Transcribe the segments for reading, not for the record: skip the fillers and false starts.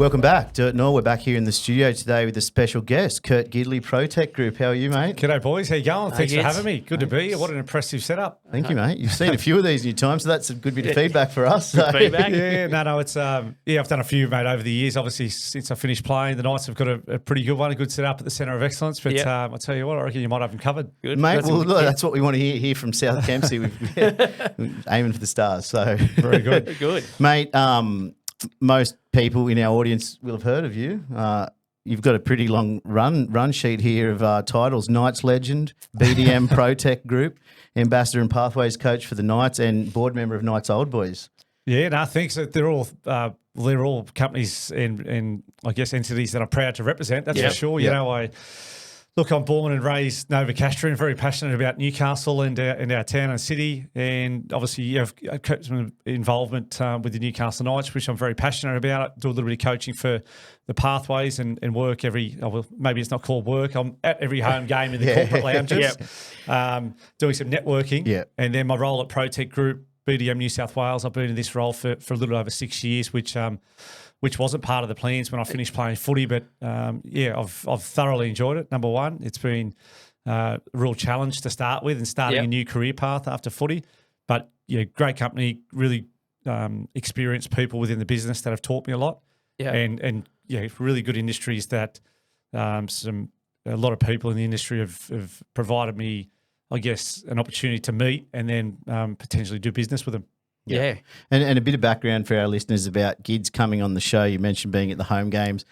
Welcome back, Dirt Nor. We're back here in the studio today with a special guest, Kurt Gidley, Protech Group. How are you, mate? G'day, boys. How you going? Thanks for Gids. having me. Good to be here. What an impressive setup. Thank you, mate. You've seen a few of these in your time, so that's a good bit of feedback for us. So. Feedback. It's I've done a few, mate, over the years. Obviously, since I finished playing, the Knights have got a pretty good one, a good setup at the Centre of Excellence. But I'll tell you what, I reckon you might have them covered. Good. Mate, that's what we want to hear from South Kempsey. We're aiming for the stars. So Very good. Good. Mate, most people in our audience will have heard of you. You've got a pretty long run sheet here of titles: Knights legend, BDM Protech Group, ambassador and pathways coach for the Knights, and board member of Knights Old Boys. Yeah, no, thanks. They're all companies and I guess entities that I'm proud to represent. That's for sure. You know, I'm born and raised Novocastrian, very passionate about Newcastle and our town and city, and obviously you have some involvement with the Newcastle Knights, which I'm very passionate about. Do a little bit of coaching for the pathways and work maybe it's not called work. I'm at every home game in the corporate lounges, doing some networking. Yeah. And then my role at Protech Group, BDM New South Wales, I've been in this role for a little over 6 years, which wasn't part of the plans when I finished playing footy. But, I've thoroughly enjoyed it, number one. It's been a real challenge to start with and starting a new career path after footy. But, great company, really experienced people within the business that have taught me a lot. Yeah. And really good industries that a lot of people in the industry have provided me, I guess, an opportunity to meet and then potentially do business with them. Yeah. And a bit of background for our listeners about Gids coming on the show. You mentioned being at the home games.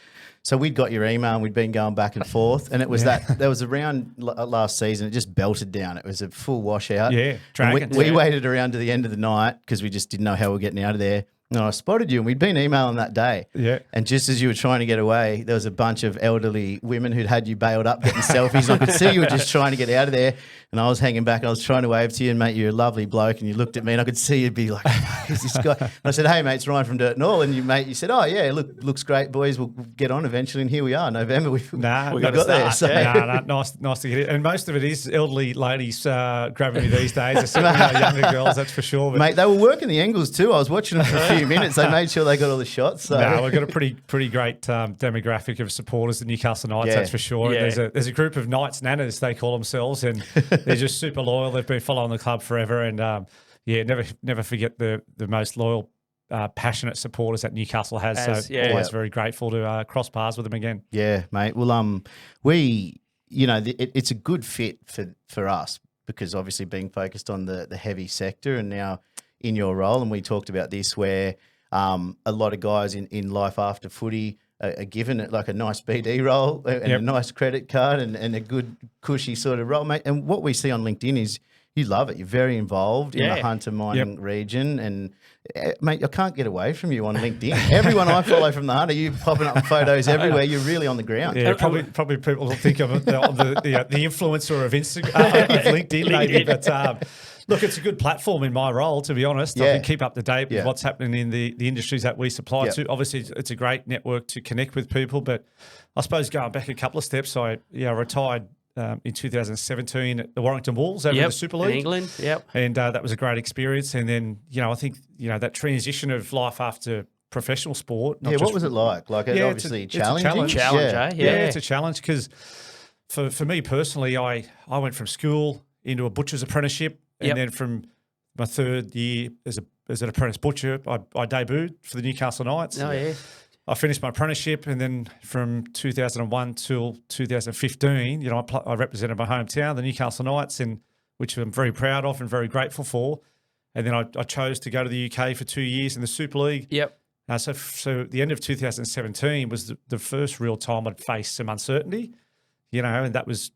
So we'd got your email and we'd been going back and forth. And it was that was around last season. It just belted down. It was a full washout. Yeah, Dragons. We waited around to the end of the night because we just didn't know how we were getting out of there. And I spotted you and we'd been emailing that day. Yeah. And just as you were trying to get away, there was a bunch of elderly women who'd had you bailed up getting selfies. And I could see you were just trying to get out of there. And I was hanging back. I was trying to wave to you and, mate, you're a lovely bloke. And you looked at me and I could see you'd be like, who's this guy? And I said, hey, mate, it's Ryan from Dirt Nor. And you said, oh, yeah, looks great, boys. We'll get on eventually. And here we are, November. We got there. So. Nice to get it. And most of it is elderly ladies grabbing me these days. There's some younger girls, that's for sure. But mate, they were working the angles too. I was watching them for a few minutes. They made sure they got all the shots. So. No, we've got a pretty great demographic of supporters, the Newcastle Knights, that's for sure. Yeah. There's a group of Knights Nanas, they call themselves, and they're just super loyal. They've been following the club forever, and never forget the most loyal, passionate supporters that Newcastle has. Always very grateful to cross paths with them again. Yeah, mate. Well, it's a good fit for us because obviously being focused on the heavy sector, and now in your role, and we talked about this where a lot of guys in life after footy are given it like a nice BD role and a nice credit card and a good cushy sort of role, mate. And what we see on LinkedIn is you love it. You're very involved in the hunter mining region, and mate, I can't get away from you on LinkedIn. Everyone I follow from the hunter, you popping up in photos everywhere. You're really on the ground. Yeah, probably people will think of it the influencer of Instagram, of LinkedIn, maybe, but. Look, it's a good platform in my role, to be honest. I can keep up to date with what's happening in the industries that we supply to. Obviously, it's a great network to connect with people, but I suppose going back a couple of steps, I retired in 2017 at the Warrington Wolves over the Super League. In England, and that was a great experience. And then, I think, that transition of life after professional sport. What was it like? Like, obviously challenging. It's a challenge because for me personally, I went from school into a butcher's apprenticeship. And then from my third year as an apprentice butcher, I debuted for the Newcastle Knights. Oh, yeah. I finished my apprenticeship, and then from 2001 till 2015, I represented my hometown, the Newcastle Knights, which I'm very proud of and very grateful for. And then I chose to go to the UK for 2 years in the Super League. Yep. So the end of 2017 was the first real time I'd faced some uncertainty, and that was,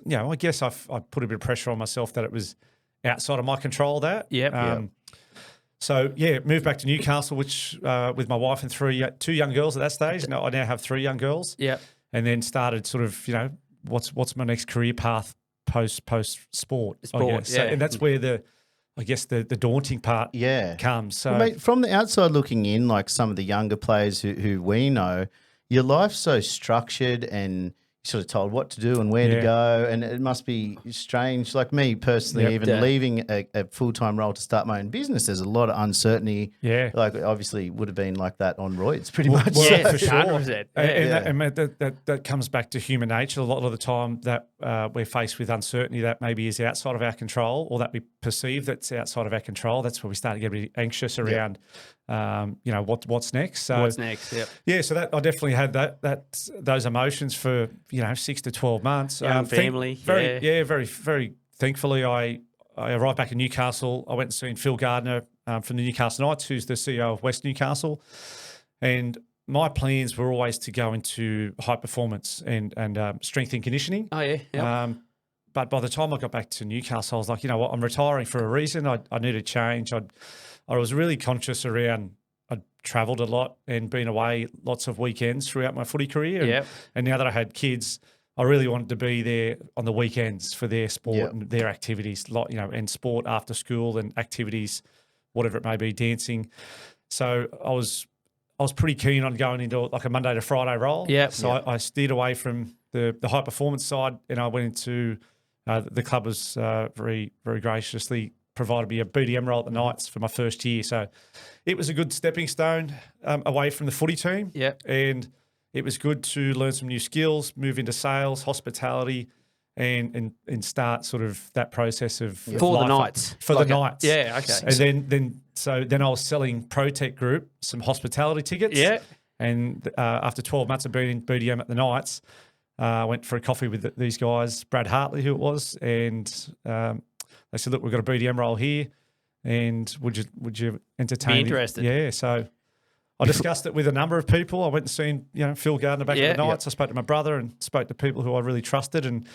I guess I put a bit of pressure on myself that it was outside of my control, that. So, moved back to Newcastle, which with my wife and two young girls at that stage. I now have 3 young girls. Yeah. And then started sort of, what's my next career path post sport, I guess. So, and that's where the daunting part comes. So, well, mate, from the outside looking in, like some of the younger players who we know, your life's so structured and sort of told what to do and where to go, and it must be strange. Like me personally, even leaving a full-time role to start my own business, there's a lot of uncertainty. Yeah, like obviously would have been like that on roids, pretty much. Yeah, for sure. 100%. And that comes back to human nature. A lot of the time that we're faced with uncertainty that maybe is outside of our control, or that we perceive that's outside of our control. That's where we start to get a bit anxious around. What's next? So what's next? Yep. Yeah, so that I definitely had those emotions for 6 to 12 months. Family, very thankfully I arrived back in Newcastle. I went and seen Phil Gardner from the Newcastle Knights, who's the CEO of West Newcastle, and my plans were always to go into high performance and strength and conditioning. Oh yeah. Yep. But by the time I got back to Newcastle, I was like, you know what, I'm retiring for a reason. I need a change. I was really conscious around. I'd travelled a lot and been away lots of weekends throughout my footy career. And now that I had kids, I really wanted to be there on the weekends for their sport and their activities, and sport after school and activities, whatever it may be, dancing. So I was pretty keen on going into like a Monday to Friday role. So I steered away from the high performance side, and I went into the club was very, very graciously provided me a BDM role at the Knights for my first year. So it was a good stepping stone away from the footy team. And it was good to learn some new skills, move into sales, hospitality, and start sort of that process of for the Knights. For the Knights. Yeah, okay. And then I was selling Protech Group some hospitality tickets. And after 12 months of being in BDM at the Knights, I went for a coffee with these guys, Brad Hartley, who it was, and they said, look, we've got a BDM role here, and would you entertain? Be interested? Yeah. So I discussed it with a number of people. I went and seen Phil Gardner back at the Knights. I spoke to my brother and spoke to people who I really trusted, and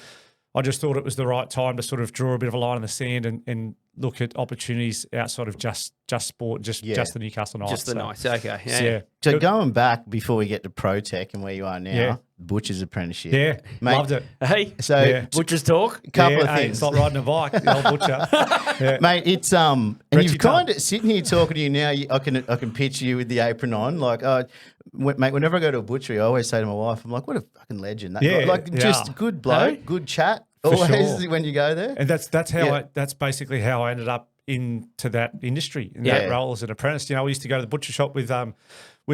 I just thought it was the right time to sort of draw a bit of a line in the sand and look at opportunities outside of just sport, just the Newcastle Knights. Just the Knights, okay. Yeah. So going back before we get to Protech and where you are now, Butcher's apprenticeship. Yeah, mate, loved it. Hey, so Butcher's talk. A couple of Hey, things. it's like riding a bike, the old Butcher. Mate, it's and Reggie you've kind of sitting here talking to you now. I can picture you with the apron on, like, mate. Whenever I go to a butchery, I always say to my wife, I'm like, what a fucking legend. That guy. Like, just good bloke, good chat. Always when you go there, and that's how that's basically how I ended up into that industry in that role as an apprentice. I used to go to the butcher shop with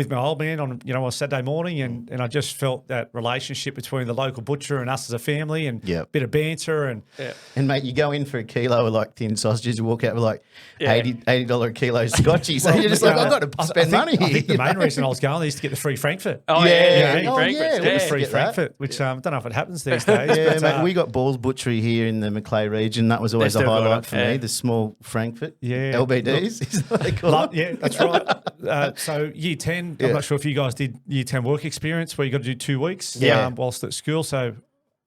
my old man on a Saturday morning, and I just felt that relationship between the local butcher and us as a family, and a bit of banter and mate, you go in for a kilo of like thin sausages, you walk out with like $80 a kilo scotchy. So you're just like, I've got to spend money here. I think the main reason I was going there is to get the free Frankfurt. Free Frankfurt, which I don't know if it happens these days. Mate, we got Balls Butchery here in the Macleay region. That was always a highlight for me. The small Frankfurt, LBDs, is what they call it. Yeah, that's right. So year 10. I'm not sure if you guys did year 10 work experience where you got to do 2 weeks whilst at school. So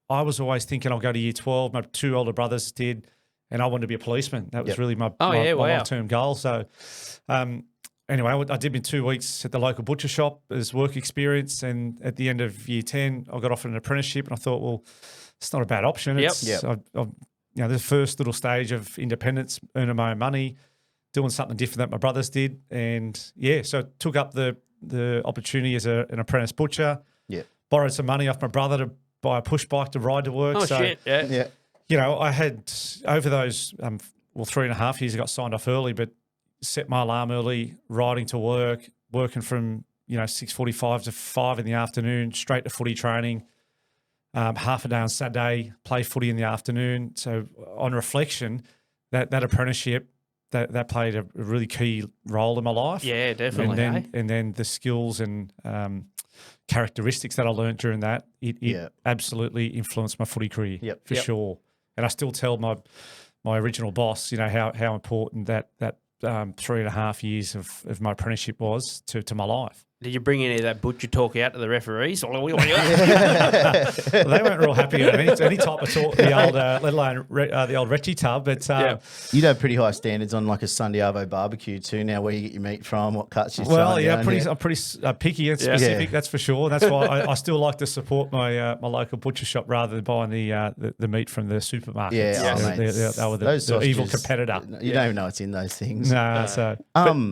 I was always thinking I'll go to year 12. My 2 older brothers did, and I wanted to be a policeman. That was really my long-term goal. So anyway, I did my 2 weeks at the local butcher shop as work experience, and at the end of year 10, I got offered an apprenticeship, and I thought, well, it's not a bad option. It's the first little stage of independence, earning my own money, doing something different that my brothers did, and so I took up the opportunity as an apprentice butcher. Borrowed some money off my brother to buy a push bike to ride to work. I had over those 3.5 years, I got signed off early, but set my alarm early, riding to work, working from 6:45 to 5 in the afternoon, straight to footy training. Half a day on Saturday, play footy in the afternoon. So on reflection, that apprenticeship. That played a really key role in my life. Yeah, definitely. And then the skills and characteristics that I learned during that, it absolutely influenced my footy career for sure. And I still tell my original boss, how important that 3.5 years of my apprenticeship was to my life. Did you bring any of that butcher talk out to the referees? Well, they weren't real happy with any type of talk, the old, let alone the old Retchie tub. But you'd have pretty high standards on like a Sunday Arvo barbecue too. Now, where you get your meat from, what cuts you. I'm pretty picky and specific. That's for sure. That's why I still like to support my local butcher shop rather than buying the meat from the supermarket. They were the evil competitor. You don't even know what's in those things. No, so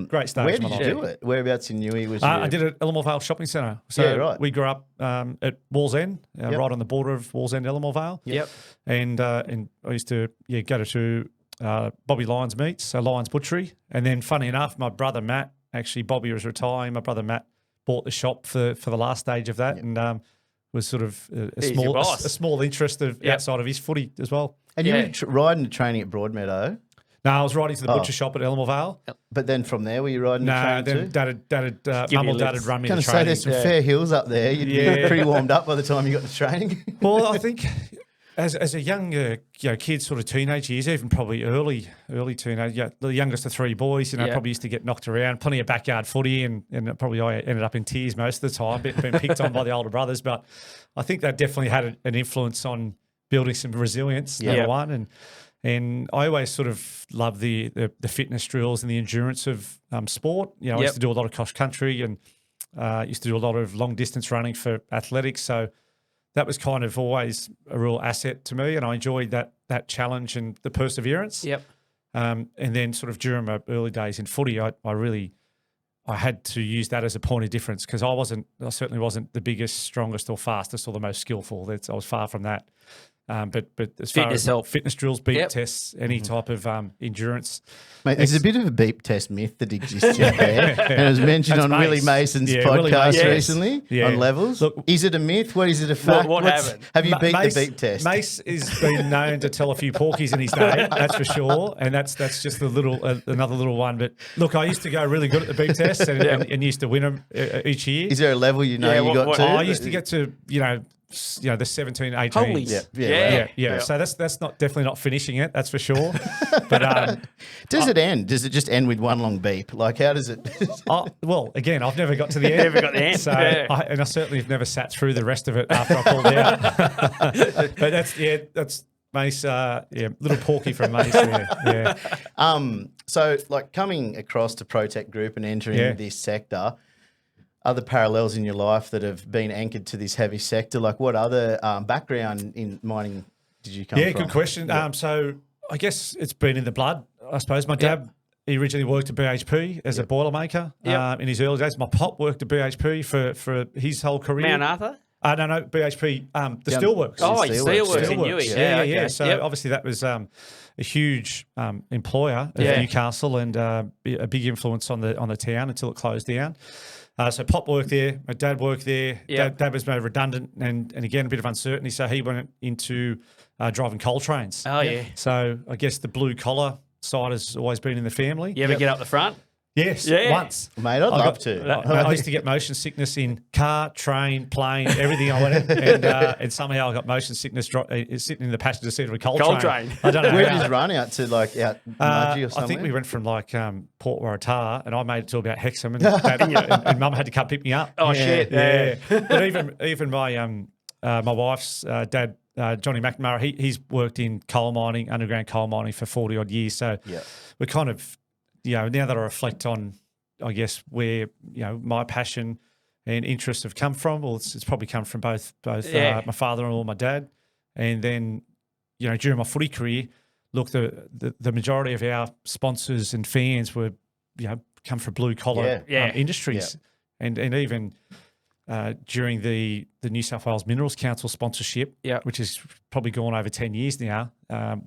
great stage. Where did you do it? Whereabouts in Newey was I did it at Elermore Vale Shopping Centre. So Yeah, right. we grew up at Walls End, right on the border of Walls End, Elermore Vale. Yep. And I used to go to Bobby Lyons Meats, so Lyons Butchery. And then, funny enough, my brother Matt, actually Bobby was retiring. My brother Matt bought the shop for the last stage of that, and was sort of a small interest of outside of his footy as well. And you were riding and training at Broadmeadow. No, I was riding to the butcher shop at Elermore Vale. But then from there, were you riding and training then Mum or Dad had run me to I was going to training. say there's some fair hills up there. You'd be pretty warmed up by the time you got to training. Well, I think as a young kid, sort of teenage years, even probably early teenage, the youngest of three boys, probably used to get knocked around, plenty of backyard footy, and probably I ended up in tears most of the time, being picked on by the older brothers. But I think that definitely had an influence on building some resilience, number one. And I always sort of loved the fitness drills and the endurance of sport. I used to do a lot of cross country and used to do a lot of long distance running for athletics. So that was kind of always a real asset to me, and I enjoyed that challenge and the perseverance. Yep. And then sort of during my early days in footy, I had to use that as a point of difference because I certainly wasn't the biggest, strongest, or fastest, or the most skillful. I was far from that. But as far as fitness drills, beep tests, any type of endurance. Mate, there's a bit of a beep test myth that exists out there. And it was mentioned on Willie Mason's podcast recently on Levels. Look, is it a myth? What is it a fact? What happened? Have you beat the beep test? Mace has been known to tell a few porkies in his day, that's for sure. And that's just another little one. But look, I used to go really good at the beep tests and used to win them each year. Is there a level you got to? I used to get to, the 17, 18. Holy. Yeah. So that's definitely not finishing it. That's for sure. But does it end? Does it just end with one long beep? Like, how does it? Well, again, I've never got to the end. Never got the end. So I certainly have never sat through the rest of it after I pulled out. But that's Mace. Little porky from Mace. Yeah. So like coming across to Protech Group and entering this sector. Other parallels in your life that have been anchored to this heavy sector? Like what other background in mining did you come from? Yeah, good question. So I guess it's been in the blood, I suppose. My dad, he originally worked at BHP as a boilermaker in his early days. My pop worked at BHP for his whole career. Mount Arthur? No, BHP, the Steelworks. Oh, Steelworks in Newey. Yeah. So obviously that was a huge employer of Newcastle and a big influence on the town until it closed down. So Pop worked there, my dad worked there. Dad was made redundant and again, a bit of uncertainty. So he went into driving coal trains. Oh, yeah. So I guess the blue collar side has always been in the family. You ever get up the front? Yes, once. Mate, I'd love to. I used to get motion sickness in car, train, plane, everything I went in. And somehow I got motion sickness sitting in the passenger seat of a coal train. I don't know. Where did you run out to, like out Mudgee or somewhere? I think we went from like Port Waratah and I made it to about Hexham and Mum had to come pick me up. Oh, shit. Yeah. But even my wife's dad, Johnny McNamara, he's worked in coal mining, underground coal mining for 40 odd years. So we're kind of, now that I reflect on, I guess, where, my passion and interests have come from, well, it's probably come from both my father-in-law, my dad. And then, during my footy career, look, the majority of our sponsors and fans were, come from blue-collar industries. Yeah. And even during the New South Wales Minerals Council sponsorship, which has probably gone over 10 years now,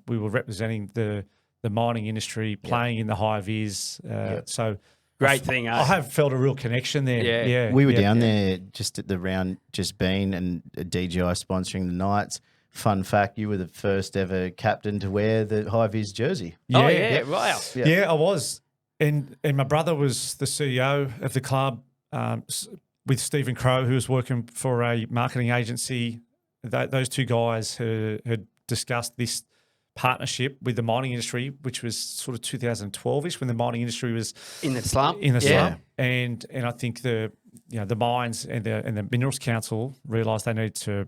we were representing the mining industry, playing in the high vis. So great thing. I have felt a real connection there. Yeah. We were down there just at the round just been and DGI sponsoring the Knights. Fun fact, you were the first ever captain to wear the high vis jersey. Wow. Yeah, I was. And my brother was the CEO of the club with Stephen Crow, who was working for a marketing agency. Those two guys had discussed this partnership with the mining industry, which was sort of 2012-ish when the mining industry was in the slump. And I think the mines and the Minerals Council realised they need to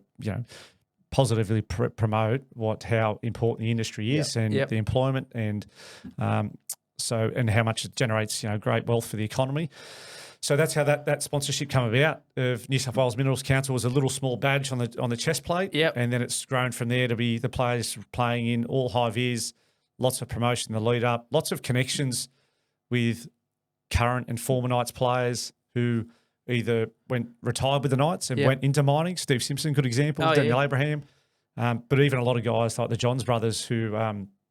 positively promote how important the industry is and the employment and and how much it generates great wealth for the economy. So that's how that sponsorship came about. Of New South Wales Minerals Council was a little small badge on the chest plate, and then it's grown from there to be the players playing in all high vis, lots of promotion, the lead up, lots of connections with current and former Knights players who either retired with the Knights and Yep. went into mining. Steve Simpson, good example. Oh, Daniel yeah. Abraham. But even a lot of guys like the Johns brothers who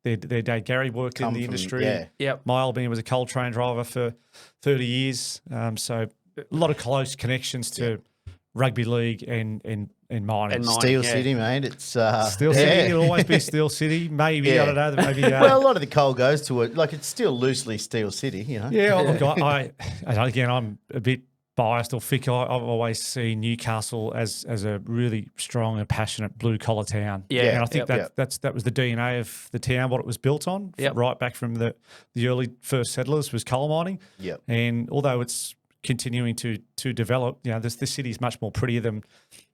their dad Gary worked in the industry. Yep. My old man was a coal train driver for 30 years. So a lot of close connections to rugby league and mining. And mining. Steel City, mate. It's Steel City, it'll always be Steel City. Maybe, I don't know. Maybe, well, a lot of the coal goes to it. Like, it's still loosely Steel City, you know. yeah, look, again, I'm a bit biased or thick. I've always seen Newcastle as a really strong and passionate blue collar town. Yeah. and I think that was the DNA of the town, what it was built on, right back from the early first settlers was coal mining. Yep. And although it's continuing to develop, you know, this city is much more prettier than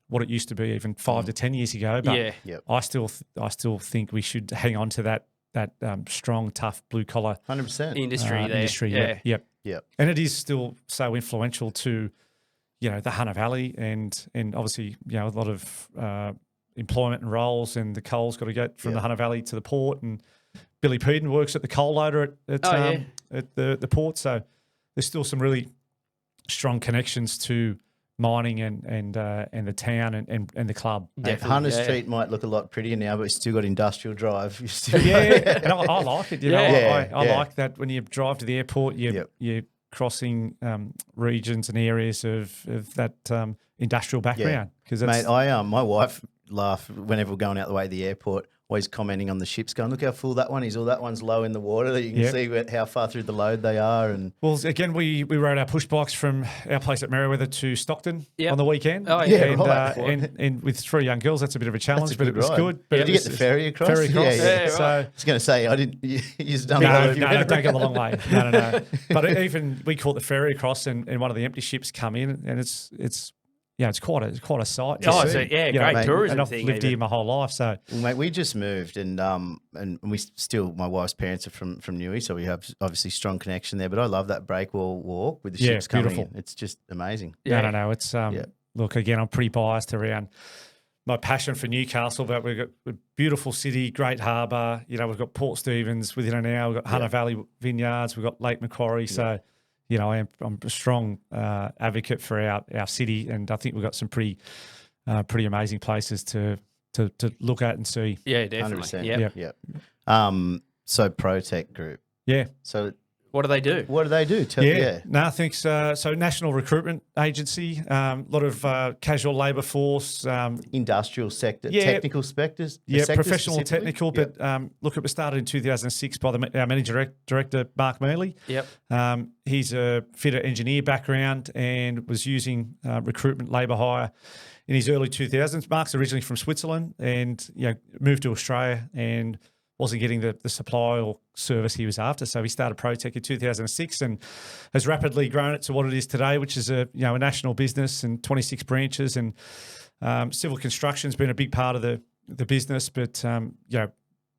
what it used to be even 5 to 10 years ago. But I still think we should hang on to that strong, tough blue collar 100%. Industry there. industry. Yep. And it is still so influential to, you know, the Hunter Valley and obviously, you know, a lot of employment and roles, and the coal's got to get from the Hunter Valley to the port. And Billy Peden works at the coal loader at the port. So there's still some really strong connections to mining and the town and the club. Hunter Street might look a lot prettier now, but it's still got industrial drive. And I like it. You know, I Yeah. like that when you drive to the airport, you're crossing regions and areas of that industrial background. Because Mate, my wife laughed whenever we're going out the way to the airport, always commenting on the ships, going, look how full that one is, or that one's low in the water, that you can see how far through the load they are. And well, again, we rode our push bikes from our place at Meriwether to Stockton on the weekend. Oh, yeah. And with 3 young girls, that's a bit of a challenge, but it was good. But did you get the ferry across? Ferry across. Yeah. So, I was going to say, I didn't. You've done no, don't go the long way. No. But even we caught the ferry across, and one of the empty ships come in, and it's quite a sight. To see. Great tourism and I've thing. lived here my whole life, so well, mate, we just moved, and we still. My wife's parents are from Newey, so we have obviously strong connection there. But I love that breakwall walk with the ships coming beautiful. in. It's just amazing. No. It's look, again, I'm pretty biased around my passion for Newcastle, but we've got a beautiful city, great harbour. You know, we've got Port Stephens within an hour. We've got Hunter Valley Vineyards. We've got Lake Macquarie. So, you know, I'm a strong advocate for our city, and I think we've got some pretty amazing places to look at and see. Yeah, definitely. 100%. Yep. So Protech Group. Yeah. So what do they do? what do they do? No, thanks. So national recruitment agency, a lot of casual labour force. Industrial sector, technical sectors. Professional and technical. But look, it was started in 2006 by our managing director, Mark Mealy. Yep. He's a fitter engineer background and was using recruitment labour hire in his early 2000s. Mark's originally from Switzerland and moved to Australia and wasn't getting the supply or service he was after. So he started Protech in 2006 and has rapidly grown it to what it is today, which is a national business and 26 branches. And civil construction's been a big part of the business, but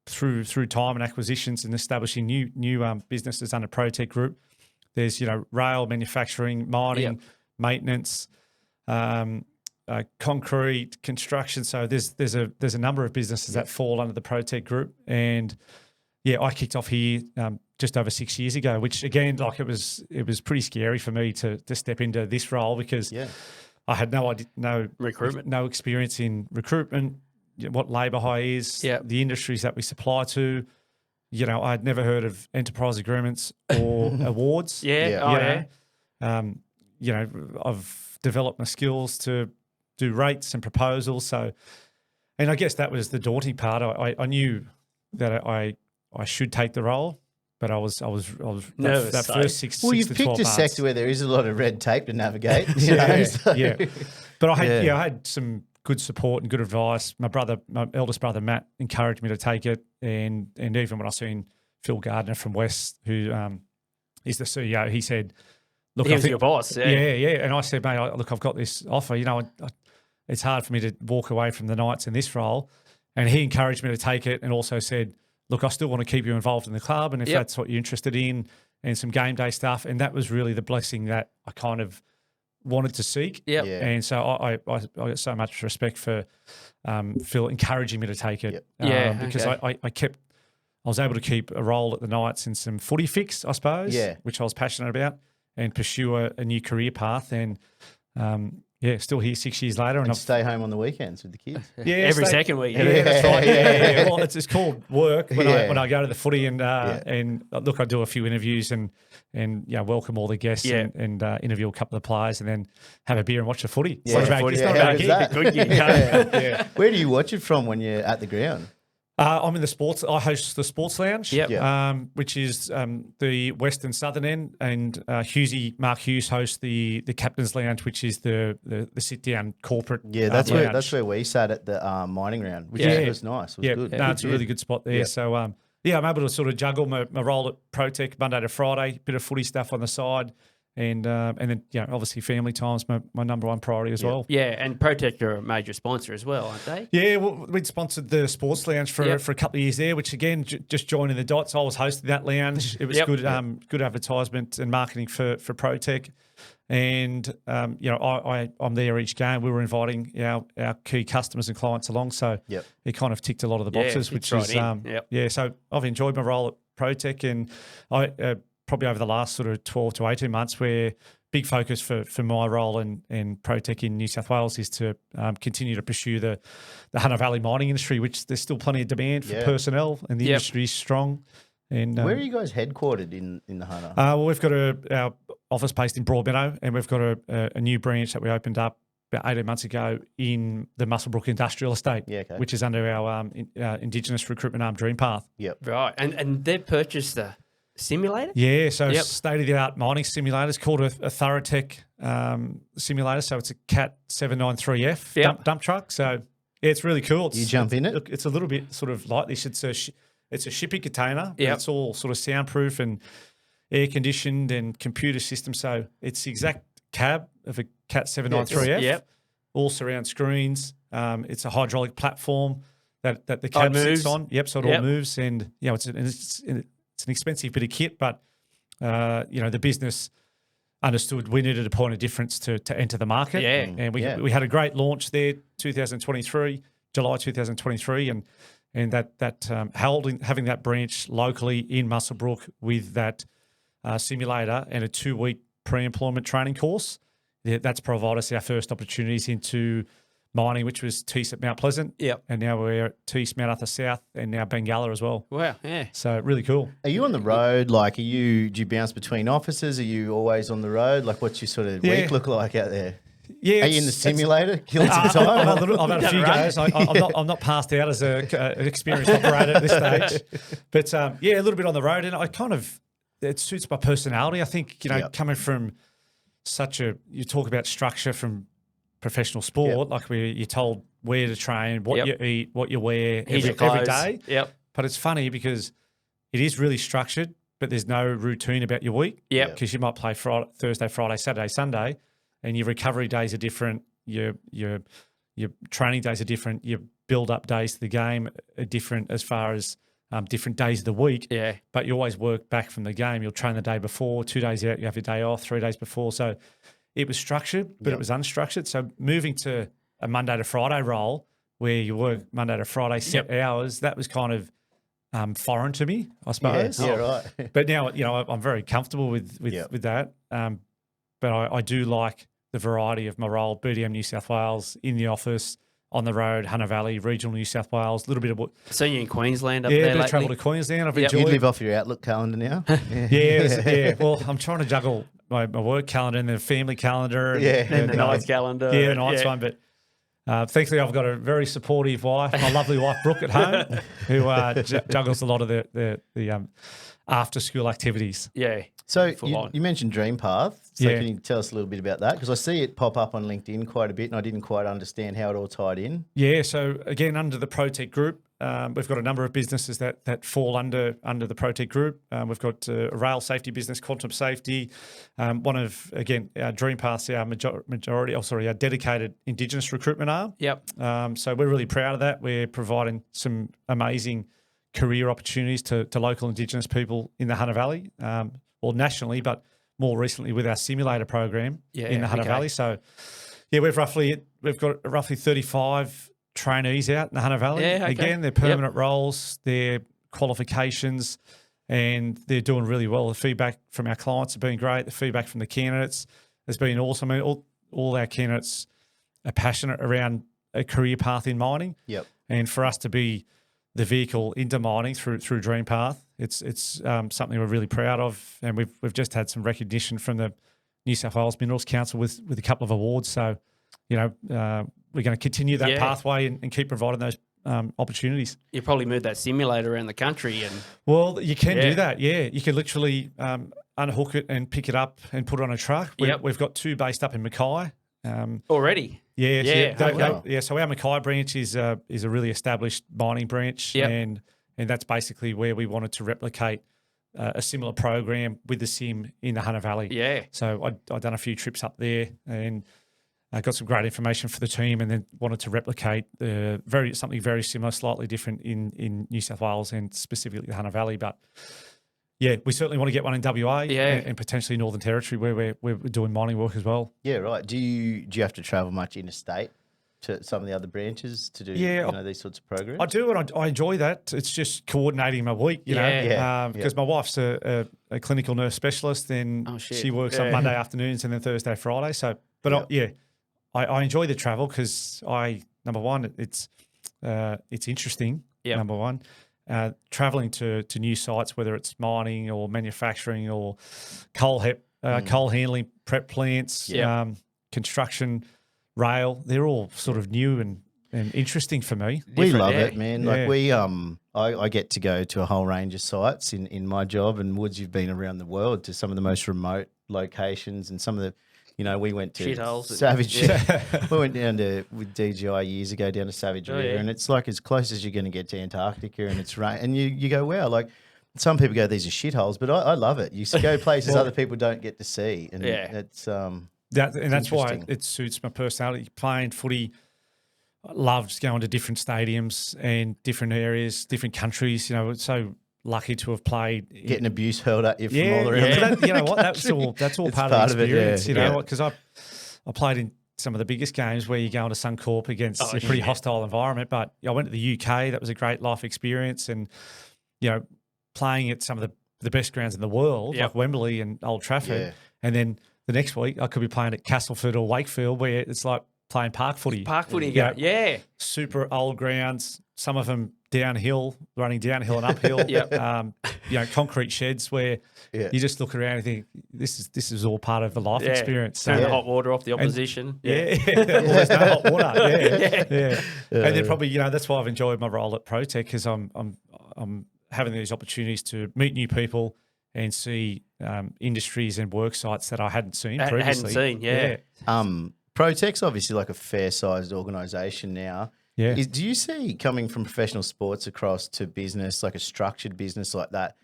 through time and acquisitions and establishing new businesses under Protech Group, there's rail, manufacturing, mining, maintenance, concrete, construction. So there's a number of businesses that fall under the Protech Group. And I kicked off here just over 6 years ago, which again, like it was pretty scary for me to step into this role because I had no idea, no experience in recruitment, what labour hire is, the industries that we supply to. I'd never heard of enterprise agreements or awards. I've developed my skills to do rates and proposals. So, and I guess that was the daunting part. I knew that I should take the role, but I was nervous. That first six. Well, you've picked a sector where there is a lot of red tape to navigate. But I had some good support and good advice. My eldest brother Matt encouraged me to take it, and even when I seen Phil Gardner from West, who is the CEO, he said, "Look, he was your boss." And I said, "Mate, look, I've got this offer. It's hard for me to walk away from the Knights in this role." And he encouraged me to take it, and also said, "Look, I still want to keep you involved in the club, and if that's what you're interested in, and some game day stuff." And that was really the blessing that I kind of wanted to seek. And so I got so much respect for Phil encouraging me to take it. Because I was able to keep a role at the Knights in some footy fix, I suppose, which I was passionate about. and pursue a new career path. And still here 6 years later. And stay home on the weekends with the kids. Yeah, Every second week. Yeah, that's right. Yeah. Well, it's called work when I go to the footy and look, I do a few interviews and welcome all the guests and interview a couple of players and then have a beer and watch the footy. Yeah, it's not a bad gig. Good gig. Yeah. Where do you watch it from when you're at the ground? I'm in the sports. I host the Sports Lounge, which is the western southern end, and Mark Hughes hosts the Captain's Lounge, which is the sit down corporate. Yeah, that's where we sat at the mining round, which was nice. It was good. No, it's a really good spot there. Yeah. So I'm able to sort of juggle my role at Protech Monday to Friday, bit of footy stuff on the side. And then obviously family time's my number one priority as well. Yeah, and Protech are a major sponsor as well, aren't they? Yeah, well, we'd sponsored the Sports Lounge for a couple of years there, which again, just joining the dots. I was hosting that lounge. It was good advertisement and marketing for Protech. And I'm there each game. We were inviting our key customers and clients along, so it kind of ticked a lot of the boxes, which is So I've enjoyed my role at Protech, and I. Probably over the last sort of 12 to 18 months, where big focus for my role in Protech in New South Wales is to continue to pursue the Hunter Valley mining industry, which there's still plenty of demand for personnel, and the industry is strong. And where are you guys headquartered in the Hunter? Well, we've got our office based in Broadmeadow, and we've got a new branch that we opened up about 18 months ago in the Muswellbrook Industrial Estate, which is under our Indigenous recruitment arm Dream Path. Yep. Right, and they've purchased the simulator? Yeah, so state-of-the-art mining simulator. It's called a Thorotech simulator. So it's a Cat 793F dump truck. So it's really cool. You jump in it? It's a little bit sort of like this. It's a shipping container. But it's all sort of soundproof and air-conditioned and computer system. So it's the exact cab of a Cat 793F. All surround screens. It's a hydraulic platform that the cab sits on. So it all moves. And, it's an expensive bit of kit, but the business understood we needed a point of difference to enter the market. Yeah. And we had a great launch there, July 2023, and having that branch locally in Muswellbrook with that simulator and a 2-week pre-employment training course, that's provided us our first opportunities into mining, which was Tees at Mount Pleasant. And now we're at Tees, Mount Arthur South, and now Bengalla as well. Wow, yeah. So really cool. Are you on the road? Like, do you bounce between offices? Are you always on the road? Like, what's your sort of week look like out there? Yeah, are you in the simulator killing some time? I've had a few goes. I'm not passed out as an experienced operator at this stage. But, a little bit on the road. And it suits my personality. I think, coming from you talk about structure from professional sport, like where you're told where to train, what you eat, what you wear every day. But it's funny because it is really structured, but there's no routine about your week. Because you might play Thursday, Friday, Saturday, Sunday, and your recovery days are different. Your training days are different. Your build-up days to the game are different as far as different days of the week. But you always work back from the game. You'll train the day before, 2 days out, you have your day off, 3 days before. So it was structured, but it was unstructured. So moving to a Monday to Friday role where you work Monday to Friday set hours, that was kind of foreign to me, I suppose. Right. But now, I'm very comfortable with that. But I do like the variety of my role, BDM New South Wales, in the office, on the road, Hunter Valley, regional New South Wales, a little bit of what. So you're in Queensland up there lately? Yeah, travel to Queensland. I've enjoyed. You live off your Outlook calendar now? Well, I'm trying to juggle my work calendar and the family calendar and the night's calendar. Yeah, the night's one. But thankfully, I've got a very supportive wife, my lovely wife Brooke at home, who juggles a lot of the after school activities. Yeah. So you mentioned Dream Path. So can you tell us a little bit about that? Because I see it pop up on LinkedIn quite a bit, and I didn't quite understand how it all tied in. Yeah. So again, under the Protech Group, we've got a number of businesses that fall under the Protech Group. We've got a rail safety business, Quantum Safety. One of, again, our Dream Paths, our dedicated Indigenous recruitment arm. So we're really proud of that. We're providing some amazing career opportunities to local Indigenous people in the Hunter Valley, or nationally, but more recently with our simulator program in the Hunter Valley. So, we've got roughly 35 trainees out in the Hunter Valley. Again, they're permanent roles, their qualifications and they're doing really well. The feedback from our clients have been great. The feedback from the candidates has been awesome. I mean, all our candidates are passionate around a career path in mining. Yep. And for us to be the vehicle into mining through Dream Path, it's something we're really proud of, and we've just had some recognition from the New South Wales Minerals Council with a couple of awards. So, we're going to continue that pathway and keep providing those opportunities. You probably moved that simulator around the country, and well, you can do that. Yeah, you can literally unhook it and pick it up and put it on a truck. We've got 2 based up in Mackay. Already. So our Mackay branch is a really established mining branch, and that's basically where we wanted to replicate a similar program with the sim in the Hunter Valley. Yeah. So I'd done a few trips up there and I got some great information for the team, and then wanted to replicate something very similar, slightly different in New South Wales and specifically the Hunter Valley. But yeah, we certainly want to get one in WA and potentially Northern Territory where we're doing mining work as well. Yeah, right. Do you have to travel much interstate to some of the other branches to do these sorts of programs? I do, and I enjoy that. It's just coordinating my week, because my wife's a clinical nurse specialist, and she works on Monday afternoons and then Thursday, Friday. So, but I enjoy the travel because number one, it's interesting. Yep. Number one. Traveling to new sites, whether it's mining or manufacturing or coal handling, prep plants, construction, rail, they're all sort of new and interesting for me. We love it, man. Like I get to go to a whole range of sites in my job, and Woods, you've been around the world to some of the most remote locations and some of the, we went to shitholes. Savage. We went down with DGI years ago down to Savage River, and it's like as close as you're going to get to Antarctica, and it's rain. And you go, wow, like some people go, these are shitholes, but I love it. You go places other people don't get to see, and it's that's why it suits my personality. Playing footy, I love just going to different stadiums and different areas, different countries. It's so lucky to have played. Getting abuse hurled at you from all around. You know what? That's all part of the experience. Because I played in some of the biggest games where you go into Suncorp against a pretty hostile environment. But I went to the UK. That was a great life experience, and playing at some of the best grounds in the world, like Wembley and Old Trafford, and then the next week I could be playing at Castleford or Wakefield, where it's like playing park footy. Park footy, super old grounds. Some of them running downhill and uphill. Concrete sheds where you just look around and think, this is all part of the life experience. Turn the hot water off the opposition. There's no hot water. And then probably that's why I've enjoyed my role at Protech, because I'm having these opportunities to meet new people and see industries and work sites that I hadn't seen previously. Protech's obviously like a fair-sized organisation now. Yeah. Do you see, coming from professional sports across to business, like a structured business like that,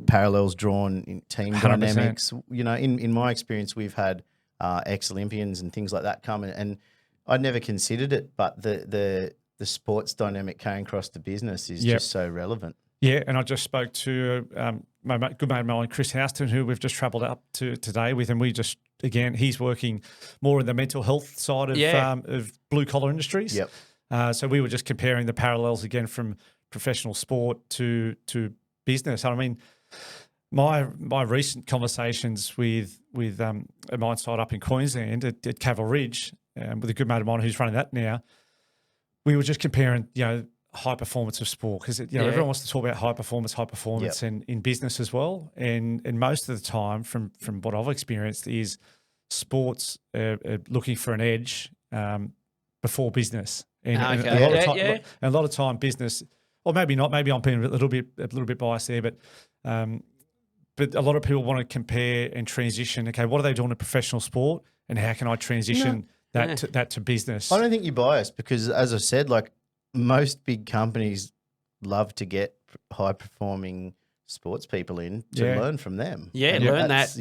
parallels drawn in team 100%. dynamics? In my experience, we've had ex-Olympians and things like that come, and I'd never considered it, but the sports dynamic came across to business is just so relevant. Yeah, and I just spoke to my good mate of mine, Chris Houston, who we've just travelled up to today with, and he's working more in the mental health side of blue-collar industries. Yep. So we were just comparing the parallels again from professional sport to business. I mean, my recent conversations with a mine site up in Queensland at Cavill Ridge, with a good mate of mine who's running that now, we were just comparing, high performance of sport, because everyone wants to talk about high performance, and in business as well. And most of the time, from what I've experienced, is sports looking for an edge before business. And a lot of time business, or maybe not, maybe I'm being a little bit biased there, but a lot of people want to compare and transition. Okay, what are they doing in professional sport, and how can I transition that to business? I don't think you're biased, because, as I said, like most big companies love to get high performing sports people in to learn from them. Learn that.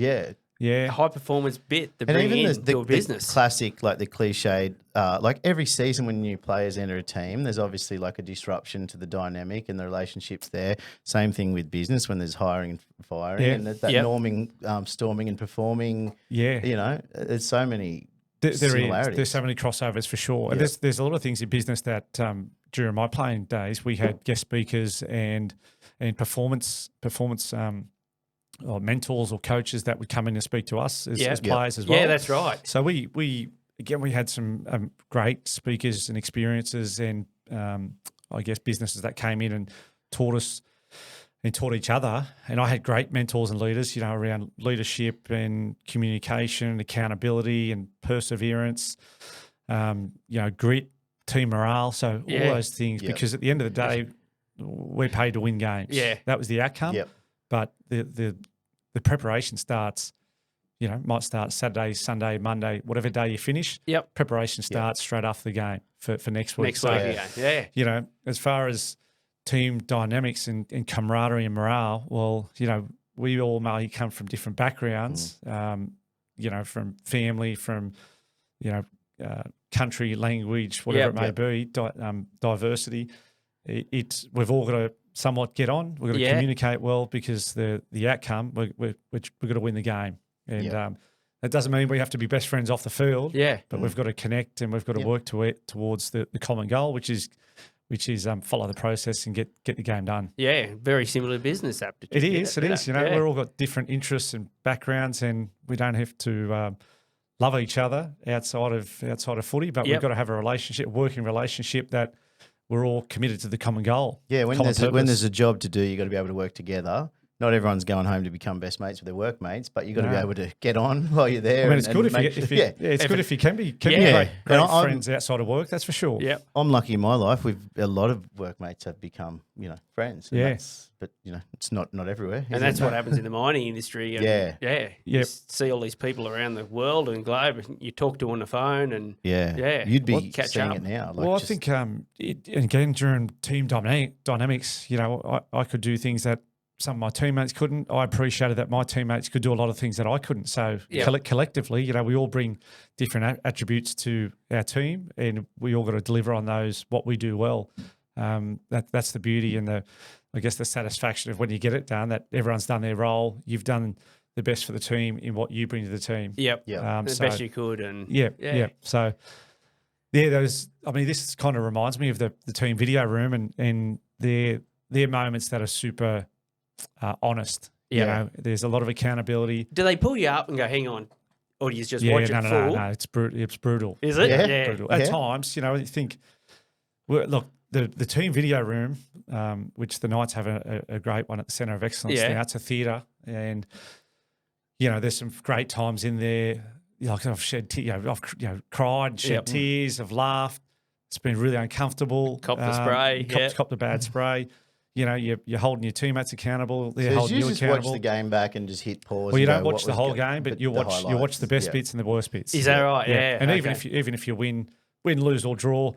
Yeah. High performance bit to bring into a business. The classic, like the cliched, like every season when new players enter a team, there's obviously like a disruption to the dynamic and the relationships there. Same thing with business when there's hiring and firing and that norming, storming and performing. Yeah. There's so many similarities. There's so many crossovers for sure. And there's a lot of things in business that during my playing days, we had guest speakers and and performance or mentors or coaches that would come in and speak to us as players as well. Yeah, that's right. So we had some great speakers and experiences and I guess businesses that came in and taught us and taught each other. And I had great mentors and leaders, you know, around leadership and communication and accountability and perseverance, you know, grit, team morale. So all those things, because at the end of the day, we're paid to win games. Yeah. That was the outcome. Yep. But the preparation starts, you know, might start Saturday, Sunday, Monday, whatever day you finish. Yep. Preparation starts straight after the game for next week. Next week again. Yeah. You know, as far as team dynamics and camaraderie and morale, well, you know, we all may come from different backgrounds, you know, from family, from, you know, country, language, whatever it may be, diversity. We've all got to somewhat get on. We've got to communicate well because the outcome, we've got to win the game. And that doesn't mean we have to be best friends off the field. Yeah. But we've got to connect and we've got to work towards the common goal, which is follow the process and get the game done. Yeah, very similar to business aptitude. It is. You know, we've all got different interests and backgrounds, and we don't have to love each other outside of footy, but we've got to have a working relationship that we're all committed to the common goal. Yeah, when there's a job to do, you've got to be able to work together. Not everyone's going home to become best mates with their workmates, but you've got to be able to get on while you're there. I mean, it's good if you can be great friends outside of work. That's for sure. Yeah, I'm lucky in my life. A lot of workmates have become, you know, friends. But you know, it's not everywhere. And that's what happens in the mining industry. And you see all these people around the world and globe. You talk to on the phone, and you'd be seeing it now. Like I think again during team dynamics, you know, I could do things that some of my teammates couldn't. I appreciated that my teammates could do a lot of things that I couldn't. So collectively, you know, we all bring different attributes to our team, and we all got to deliver on those, what we do well. That's the beauty and I guess the satisfaction of when you get it done, that everyone's done their role. You've done the best for the team in what you bring to the team. The best you could. And So this kind of reminds me of the team video room and their moments that are super honest. You know, there's a lot of accountability. Do they pull you up and go, hang on, or do you just watch it full? No, it's brutal. Is it? Yeah. Brutal. At times, you know, you think, look, the team video room, which the Knights have a great one at the Centre of Excellence now, it's a theatre, and, you know, there's some great times in there. Like I've shed, I've cried, shed tears, I've laughed. It's been really uncomfortable. Cop the spray. Cop the bad spray. You know, you're holding your teammates accountable. They're holding you accountable. Watch the game back and just hit pause. Well, you don't watch the whole game, but you watch the best bits and the worst bits. Is that right? Yeah. And even if you win, lose or draw,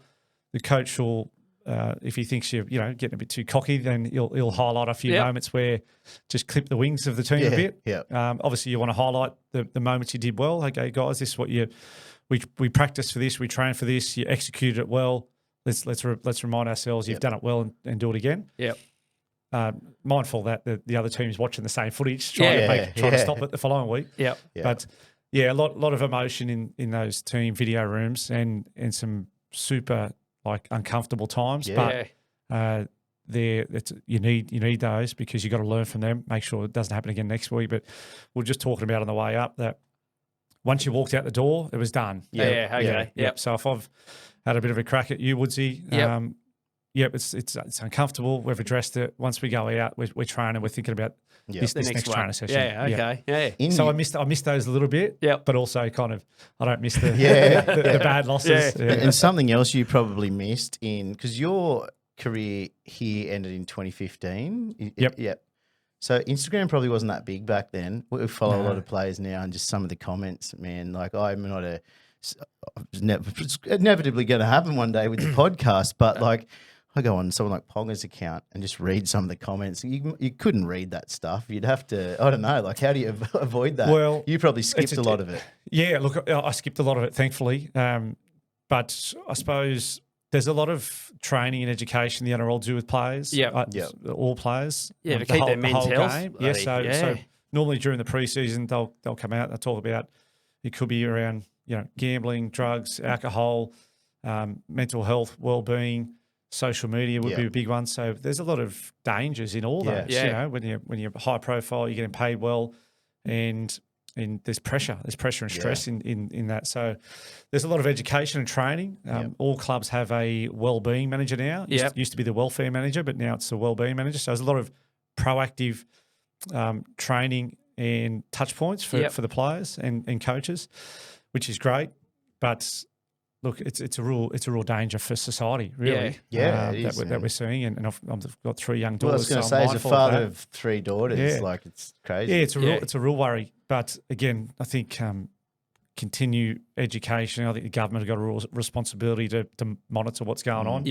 the coach will, if he thinks you're getting a bit too cocky, then he'll highlight a few moments where just clip the wings of the team a bit. Yeah. Obviously, you want to highlight the moments you did well. Okay, guys, this is what we practiced for this, we trained for this, you executed it well. Let's remind ourselves you've done it well and do it again. Yep. Mindful that the other team's watching the same footage, trying to stop it the following week. Yep. But a lot of emotion in those team video rooms and some super uncomfortable times. Yeah. But you need those because you got to learn from them. Make sure it doesn't happen again next week. But we're just talking about on the way up that once you walked out the door, it was done. Yeah. Okay. Yep. So if I've had a bit of a crack at you, Woodsy. It's uncomfortable. We've addressed it. Once we go out, we're training. We're thinking about this next training session. Yeah, okay, yeah. So I missed those a little bit. But also kind of I don't miss the bad losses. Yeah. And something else you probably missed because your career here ended in 2015. Yep. So Instagram probably wasn't that big back then. We follow a lot of players now, and just some of the comments, man. Like I'm not it's inevitably going to happen one day with the podcast, but I go on someone like Ponga's account and just read some of the comments. You couldn't read that stuff. You'd have to, I don't know, how do you avoid that? Well, you probably skipped a lot of it. Yeah, look, I skipped a lot of it, thankfully. But I suppose there's a lot of training and education the NRL do with players. All players. Yeah, to keep their men's health. Game. Yeah, so normally during the preseason, they'll come out and they'll talk about, it could be around, gambling, drugs, alcohol, mental health, well-being, social media would be a big one. So there's a lot of dangers in all those. Yeah. You know, when you're high profile, you're getting paid well, and there's pressure and stress in that. So there's a lot of education and training. All clubs have a wellbeing manager now. Used to be the welfare manager, but now it's the wellbeing manager. So there's a lot of proactive training and touch points for the players and coaches, which is great. But look, it's a real danger for society, really. That we're seeing, and I've got 3 young daughters. Well, I was going to say, as a father of 3 daughters, like it's crazy. Yeah, it's a real worry. But again, I think continue education. I think the government have got a real responsibility to monitor what's going on,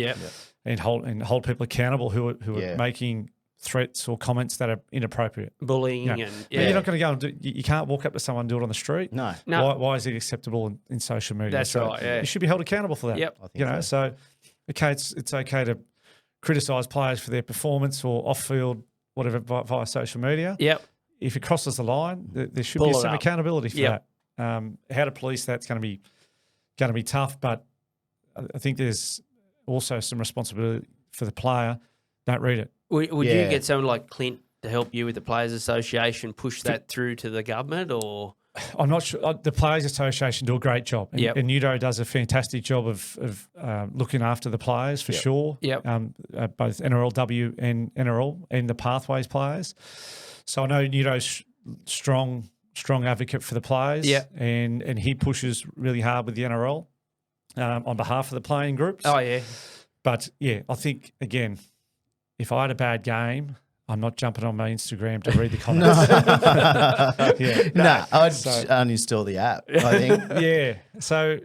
and hold people accountable who are making threats or comments that are inappropriate. Bullying and you're not going to go and you can't walk up to someone and do it on the street. No. Why is it acceptable in social media? That's right. Yeah. You should be held accountable for that. Yep. I think So okay, it's okay to criticise players for their performance or off field, whatever, via social media. Yep. If it crosses the line, there should Pull be it some up. accountability for that. How to police that's going to be tough, but I think there's also some responsibility for the player. Don't read it. Would you get someone like Clint to help you with the Players Association push that through to the government, or? I'm not sure. The Players Association do a great job, and Nudo does a fantastic job of looking after the players for sure. Yep. Both NRLW and NRL and the Pathways players. So I know Nudo's strong advocate for the players. Yeah. And he pushes really hard with the NRL on behalf of the playing groups. Oh yeah. But yeah, I think again, if I had a bad game, I'm not jumping on my Instagram to read the comments. I'd uninstall the app, I think. So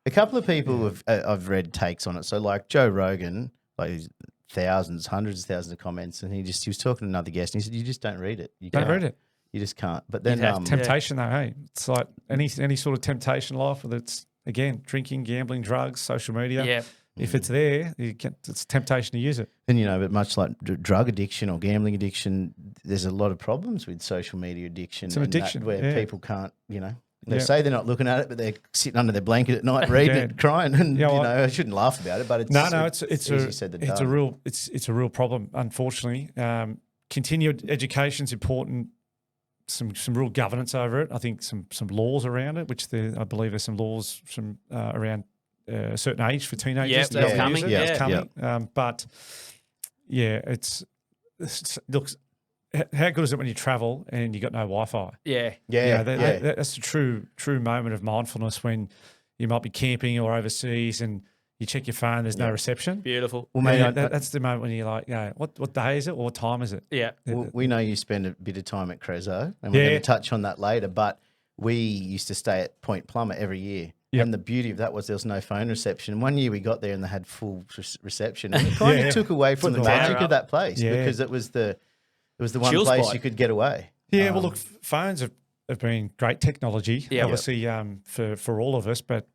a couple of people I've read takes on it. So like Joe Rogan, like he's hundreds of thousands of comments, and he was talking to another guest, and he said, "You just don't read it. You don't can't. read it. You just can't." But then temptation though, hey, it's like any sort of temptation in life, whether it's again drinking, gambling, drugs, social media. Yeah. If it's there, it's temptation to use it. And but much like drug addiction or gambling addiction, there's a lot of problems with social media addiction. It's an addiction where people can't, they say they're not looking at it, but they're sitting under their blanket at night reading it, crying, and I shouldn't laugh about it, but it's it's a real problem. Unfortunately, continued education's important. Some real governance over it. I think some laws around it, which I believe there's some laws around. A certain age for teenagers. That's coming. It's coming. But look, how good is it when you travel and you got no Wi-Fi? That's a true moment of mindfulness when you might be camping or overseas and you check your phone, there's no reception. Beautiful. Well, mate, that's the moment when you're like, what day is it or what time is it? Yeah. Well, we know you spend a bit of time at Crezo, and we're going to touch on that later, but we used to stay at Point Plummet every year. Yep. And the beauty of that was there was no phone reception. One year we got there and they had full reception, and it kind of took away from the magic of that place because it was the one Chill place spot. you could get away. Yeah, well, look, phones have been great technology, obviously for all of us, but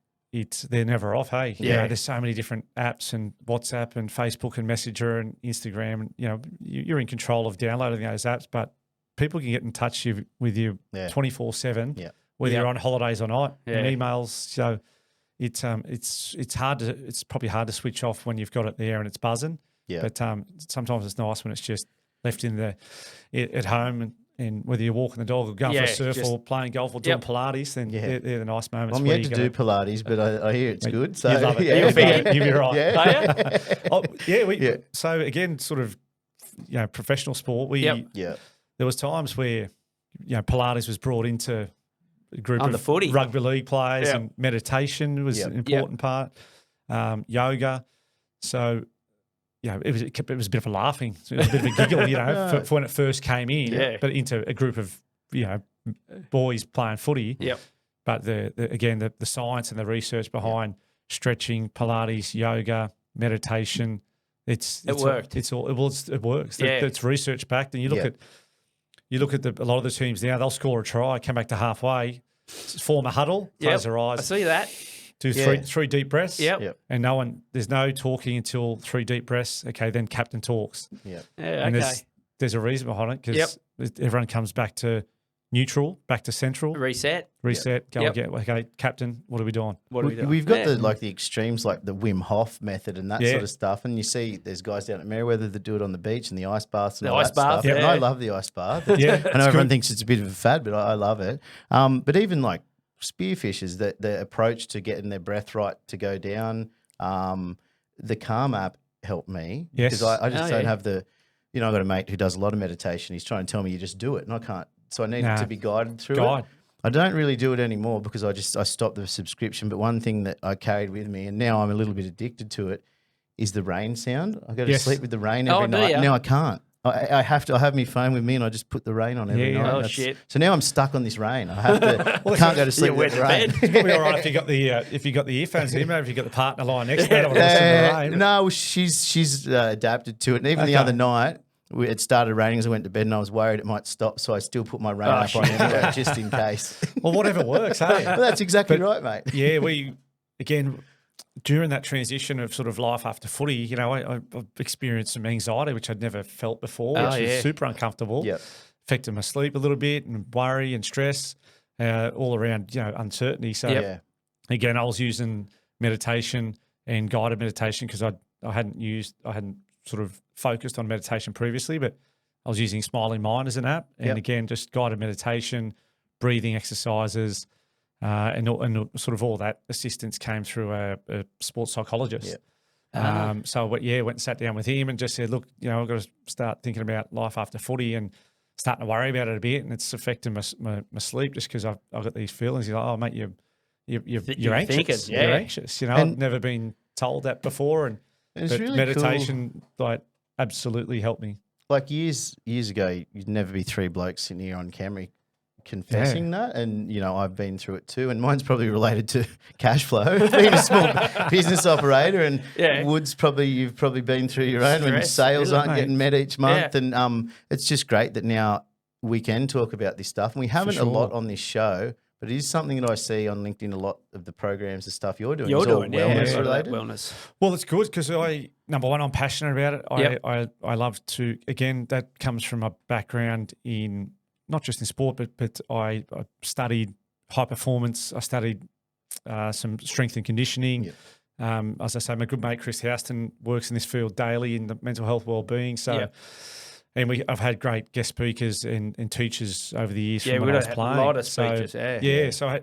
they're never off. Hey, there's so many different apps and WhatsApp and Facebook and Messenger and Instagram, and you're in control of downloading those apps, but people can get in touch with you 24/7. Yeah. Whether you're on holidays or not, and emails. So it's probably hard to switch off when you've got it there and it's buzzing. Yeah. But sometimes it's nice when it's just left at home, and whether you're walking the dog or going for a surf or playing golf or doing Pilates, then they're the nice moments. I'm yet to do Pilates, but I hear it's good. So you love it. You'll be right. Yeah. So again, sort of professional sport. There was times where Pilates was brought into a group of rugby league players, and meditation was an important part. Yoga, so it was a bit of a laughing, it was a bit of a giggle, for when it first came in, but into a group of boys playing footy. Yep. But the science and the research behind stretching, Pilates, yoga, meditation, it worked. It works. It's research backed, and you look at. You look at a lot of the teams now, they'll score a try, come back to halfway, form a huddle, close their eyes. I see that. Do three deep breaths. Yep. And there's no talking until 3 deep breaths. Okay, then captain talks. Yeah. And there's a reason behind it because everyone comes back to neutral, back to central, Reset. go again. Okay, captain, what are we doing? What are we doing? We've got the extremes, like the Wim Hof method and that sort of stuff. And you see there's guys down at Merewether that do it on the beach and the ice baths and all that stuff. Yeah. And I love the ice bath. I know everyone thinks it's a bit of a fad, but I love it. But even like spearfishers, the approach to getting their breath right to go down, the Calm app helped me. Yes. Because I just don't have the, I've got a mate who does a lot of meditation. He's trying to tell me you just do it and I can't. So I needed to be guided through it. I don't really do it anymore because I stopped the subscription. But one thing that I carried with me, and now I'm a little bit addicted to it, is the rain sound. I go to sleep with the rain every night. Now I can't. I have to. I have my phone with me, and I just put the rain on every night. Oh shit! So now I'm stuck on this rain. I have to. I can't go to sleep with the rain. It's probably all right if you got the earphones in, maybe if you got the partner lying next to that. Or listen to the rain. No, she's adapted to it, and even the other night. It started raining as I went to bed and I was worried it might stop, so I still put my rain up on anyway, just in case. Well, whatever works, hey? Well, that's exactly right, mate. Yeah, again, during that transition of sort of life after footy, I've experienced some anxiety, which I'd never felt before, which was super uncomfortable. Yep. Affected my sleep a little bit and worry and stress, all around, uncertainty. So, again, I was using meditation and guided meditation because I hadn't sort of focused on meditation previously, but I was using Smiling Mind as an app, and again, just guided meditation, breathing exercises, and sort of all that assistance came through a sports psychologist. So went and sat down with him and just said, look, I've got to start thinking about life after footy and starting to worry about it a bit, and it's affecting my sleep just because I've got these feelings. He's like, oh mate, you're anxious. Thinking, You're anxious. I've never been told that before, and it's really meditation absolutely helped me. Like years ago, you'd never be three blokes sitting here on Camry confessing that, and I've been through it too, and mine's probably related to cash flow. Being a small business operator, and Woods you've probably been through your own when sales aren't getting met each month, and it's just great that now we can talk about this stuff, and we haven't a lot on this show. But it is something that I see on LinkedIn, a lot of the programs and stuff you're doing. Wellness related. Wellness. Well, it's good because number one, I'm passionate about it. I love to, again, that comes from a background in, not just in sport, but I studied high performance. I studied some strength and conditioning. As I say, my good mate, Chris Houston, works in this field daily in the mental health wellbeing. So, and I've had great guest speakers and teachers over the years. Yeah, from we've when I was got playing. a lot of speakers. So I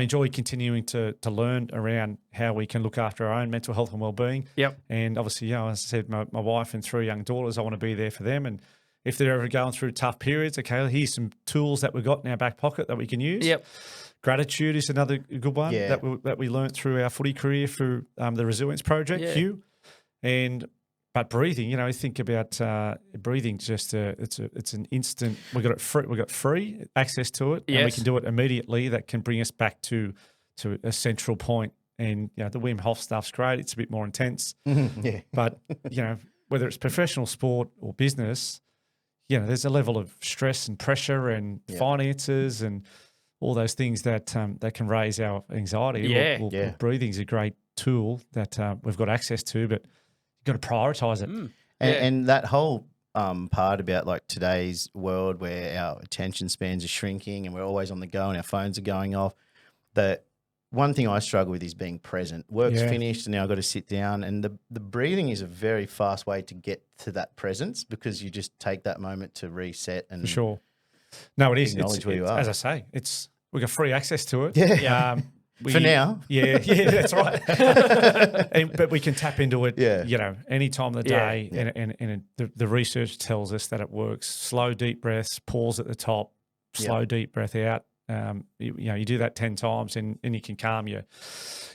enjoy continuing to learn around how we can look after our own mental health and wellbeing. And obviously, as I said, my wife and 3 young daughters, I want to be there for them. And if they're ever going through tough periods, okay, here's some tools that we've got in our back pocket that we can use. Gratitude is another good one that we learnt through our footy career through the Resilience Project, Hugh. But breathing, think about breathing. Just it's an instant. We got free access to it, and we can do it immediately. That can bring us back to a central point. And the Wim Hof stuff's great. It's a bit more intense, but whether it's professional sport or business, there's a level of stress and pressure and finances and all those things that can raise our anxiety. Breathing's a great tool that we've got access to, but you've got to prioritise it. And that whole part about like today's world where our attention spans are shrinking and we're always on the go and our phones are going off, the one thing I struggle with is being present. Work's finished and now I've got to sit down, and the breathing is a very fast way to get to that presence because you just take that moment to reset and for sure. No, it is. Acknowledge where you are. As I say, we've got free access to it. For now. That's right. But we can tap into it, any time of the day. And the research tells us that it works. Slow, deep breaths, pause at the top, slow, deep breath out. You do that 10 times and you can calm your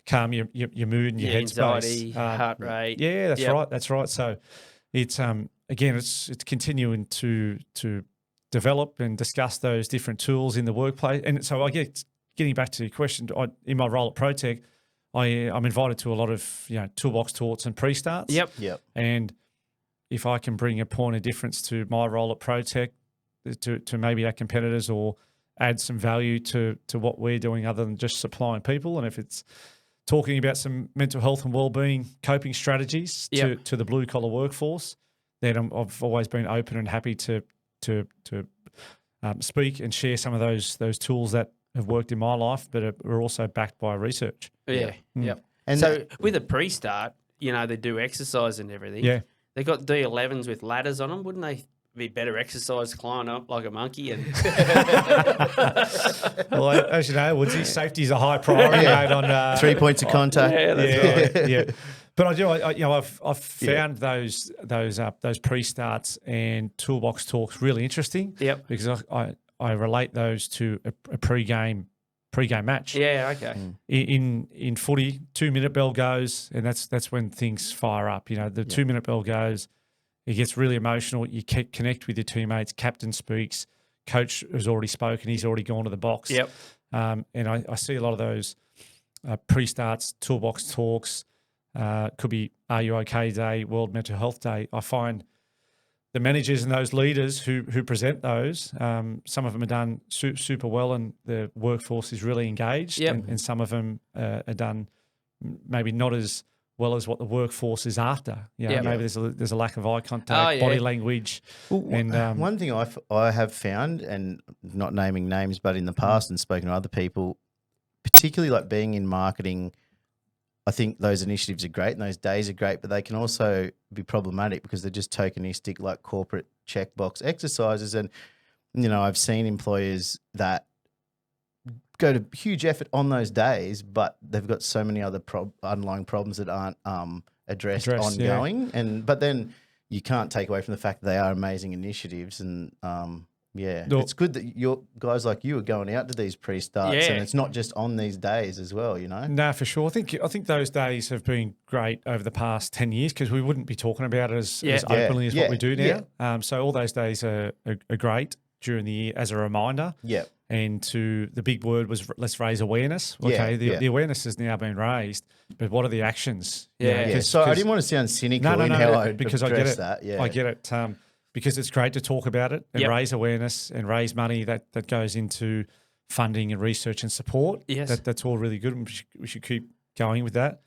mood and your anxiety, headspace. Heart rate. Yeah, that's right. That's right. So it's again, it's continuing to develop and discuss those different tools in the workplace. And so I guess getting back to your question, in my role at Protech, I'm invited to a lot of toolbox talks and pre-starts. And if I can bring a point of difference to my role at Protech, to maybe our competitors, or add some value to what we're doing other than just supplying people, and if it's talking about some mental health and wellbeing coping strategies to the blue collar workforce, then I've always been open and happy to speak and share some of those tools that have worked in my life, but are also backed by research. Yeah. And so with a pre-start, they do exercise and everything. Yeah. They got D11s with ladders on them. Wouldn't they be better exercise climbing up like a monkey? And Well, as you know, Woodsy, safety is a high priority mate, on 3 points of contact. Yeah. But I do, I've found those pre-starts and toolbox talks really interesting. Yep. Because I relate those to a pre-game match. Yeah, okay. In footy, 2-minute bell goes, and that's when things fire up. The 2-minute bell goes, it gets really emotional. You connect with your teammates. Captain speaks. Coach has already spoken. He's already gone to the box. Yep. And I see a lot of those pre-starts, toolbox talks. Could be Are You OK Day, World Mental Health Day. I find the managers and those leaders who present those, some of them are done super well, and the workforce is really engaged. Yep. And some of them are done maybe not as well as what the workforce is after. Maybe there's a lack of eye contact, body language. Well, and one thing I have found, and not naming names, but in the past and spoken to other people, particularly like being in marketing, I think those initiatives are great and those days are great, but they can also be problematic because they're just tokenistic, like corporate checkbox exercises. And, I've seen employers that go to huge effort on those days, but they've got so many other underlying problems that aren't addressed ongoing. Yeah. But then you can't take away from the fact that they are amazing initiatives. And it's good that your guys like you are going out to these pre-starts, and it's not just on these days as well. No, for sure. I think those days have been great over the past 10 years because we wouldn't be talking about it as openly as what we do now. Yeah. So all those days are great during the year as a reminder. Yeah. And the big word was let's raise awareness. Okay, the awareness has now been raised, but what are the actions? So I didn't want to sound cynical in how I because address I get it. that. Yeah. I get it. Because it's great to talk about it and raise awareness and raise money that goes into funding and research and support. Yes. That's all really good, and we should keep going with that.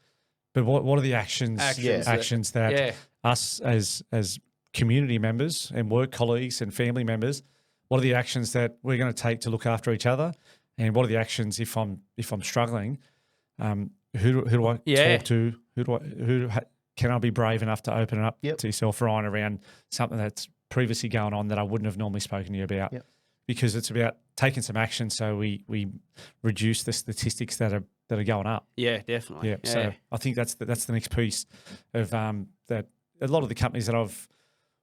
But what are the actions that us as community members and work colleagues and family members, what are the actions that we're going to take to look after each other? And what are the actions if I'm struggling? Who do I talk to? Can I be brave enough to open it up to yourself, Ryan, around something that's previously going on that I wouldn't have normally spoken to you about? Yep. Because it's about taking some action so we reduce the statistics that are going up. Yeah, definitely. Yeah. So I think that's the next piece of that. A lot of the companies that I've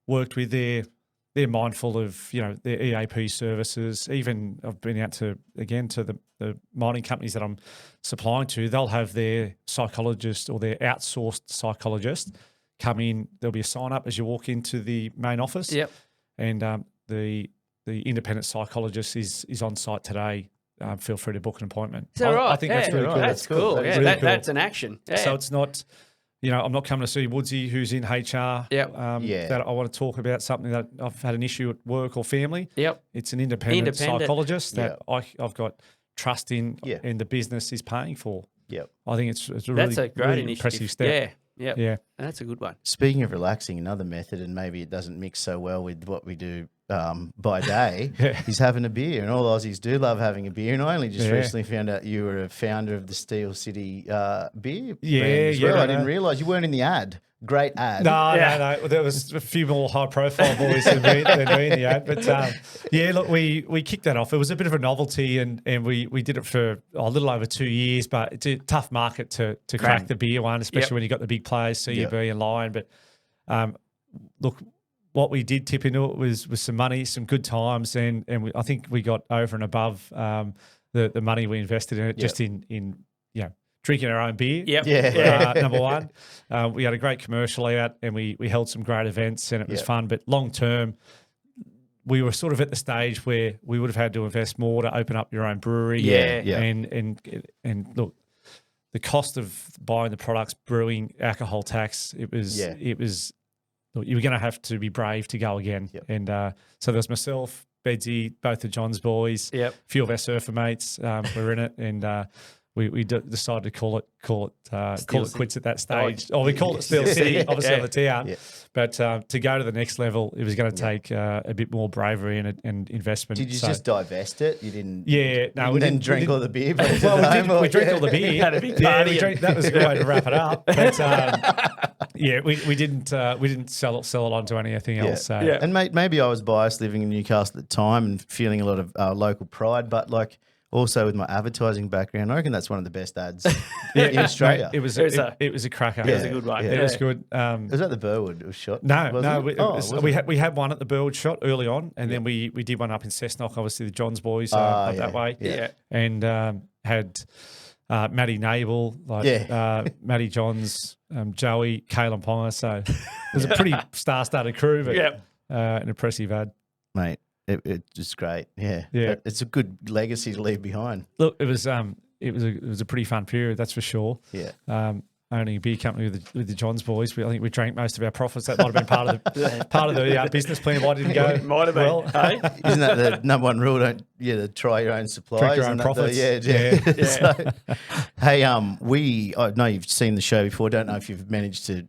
worked with, they're mindful of their EAP services. Even I've been out to the mining companies that I'm supplying to. They'll have their psychologist or their outsourced psychologist come in. There'll be a sign up as you walk into the main office. Yep. And the independent psychologist is on site today. Feel free to book an appointment. Is that right? I think that's really cool. That's cool. That is really really cool. That's an action. Yeah. So it's not. I'm not coming to see Woodsy, who's in HR, that I want to talk about something that I've had an issue at work or family. Yep. It's an independent psychologist that I've got trust in and the business is paying for. Yep. I think it's a That's really, a great really initiative. impressive step. Yeah. That's a good one. Speaking of relaxing, another method, and maybe it doesn't mix so well with what we do by day, is having a beer. And all Aussies do love having a beer. And I only just recently found out you were a founder of the Steel City beer brand as well. I didn't realise you weren't in the ad. Great ad. No. There was a few more high-profile boys than me in the ad. But, look, we kicked that off. It was a bit of a novelty, and we did it for a little over 2 years, but it's a tough market to crack the beer one, especially when you got the big players, CUB and Lion. But, look, what we did tip into it was some money, some good times, and I think we got over and above the money we invested in it just in drinking our own beer. Number one. We had a great commercial out and we held some great events and it was fun. But long term, we were sort of at the stage where we would have had to invest more to open up your own brewery. And look, the cost of buying the products, brewing, alcohol tax, it was look, you were going to have to be brave to go again. And so there was myself, Bedsy, both the John's boys, a few of our surfer mates were in it, and decided to call it quits at that stage. We called it Steel City, obviously on the town. Yeah. But to go to the next level, it was going to take a bit more bravery and investment. Did you just divest it? You didn't? Yeah, no, we didn't drink all the beer. Well, we drank all the beer. Had a big party. That was a good way to wrap it up. But we didn't sell it on to anything else. So. And mate, maybe I was biased living in Newcastle at the time and feeling a lot of local pride, but like. Also, with my advertising background, I reckon that's one of the best ads in Australia. It was a cracker. It was a good one. It was good. Was that the Burwood? It was shot? No. We had one at the Burwood shot early on, and then we did one up in Cessnock, obviously the Johns boys up that way. Yeah. And had Matty Nable, Matty Johns, Joey, Kalen Ponga. So it was a pretty star-studded crew, but an impressive ad. Mate. It's just great, yeah. It's a good legacy to leave behind. Look, it was a pretty fun period, that's for sure. Yeah. Owning a beer company with the Johns boys, I think we drank most of our profits. That might have been part of the business plan. Why didn't go? Might have been. Well, hey? Isn't that the number one rule? Don't try your own supplies. Drink your own profits. So, hey, I know you've seen the show before. Don't know if you've managed to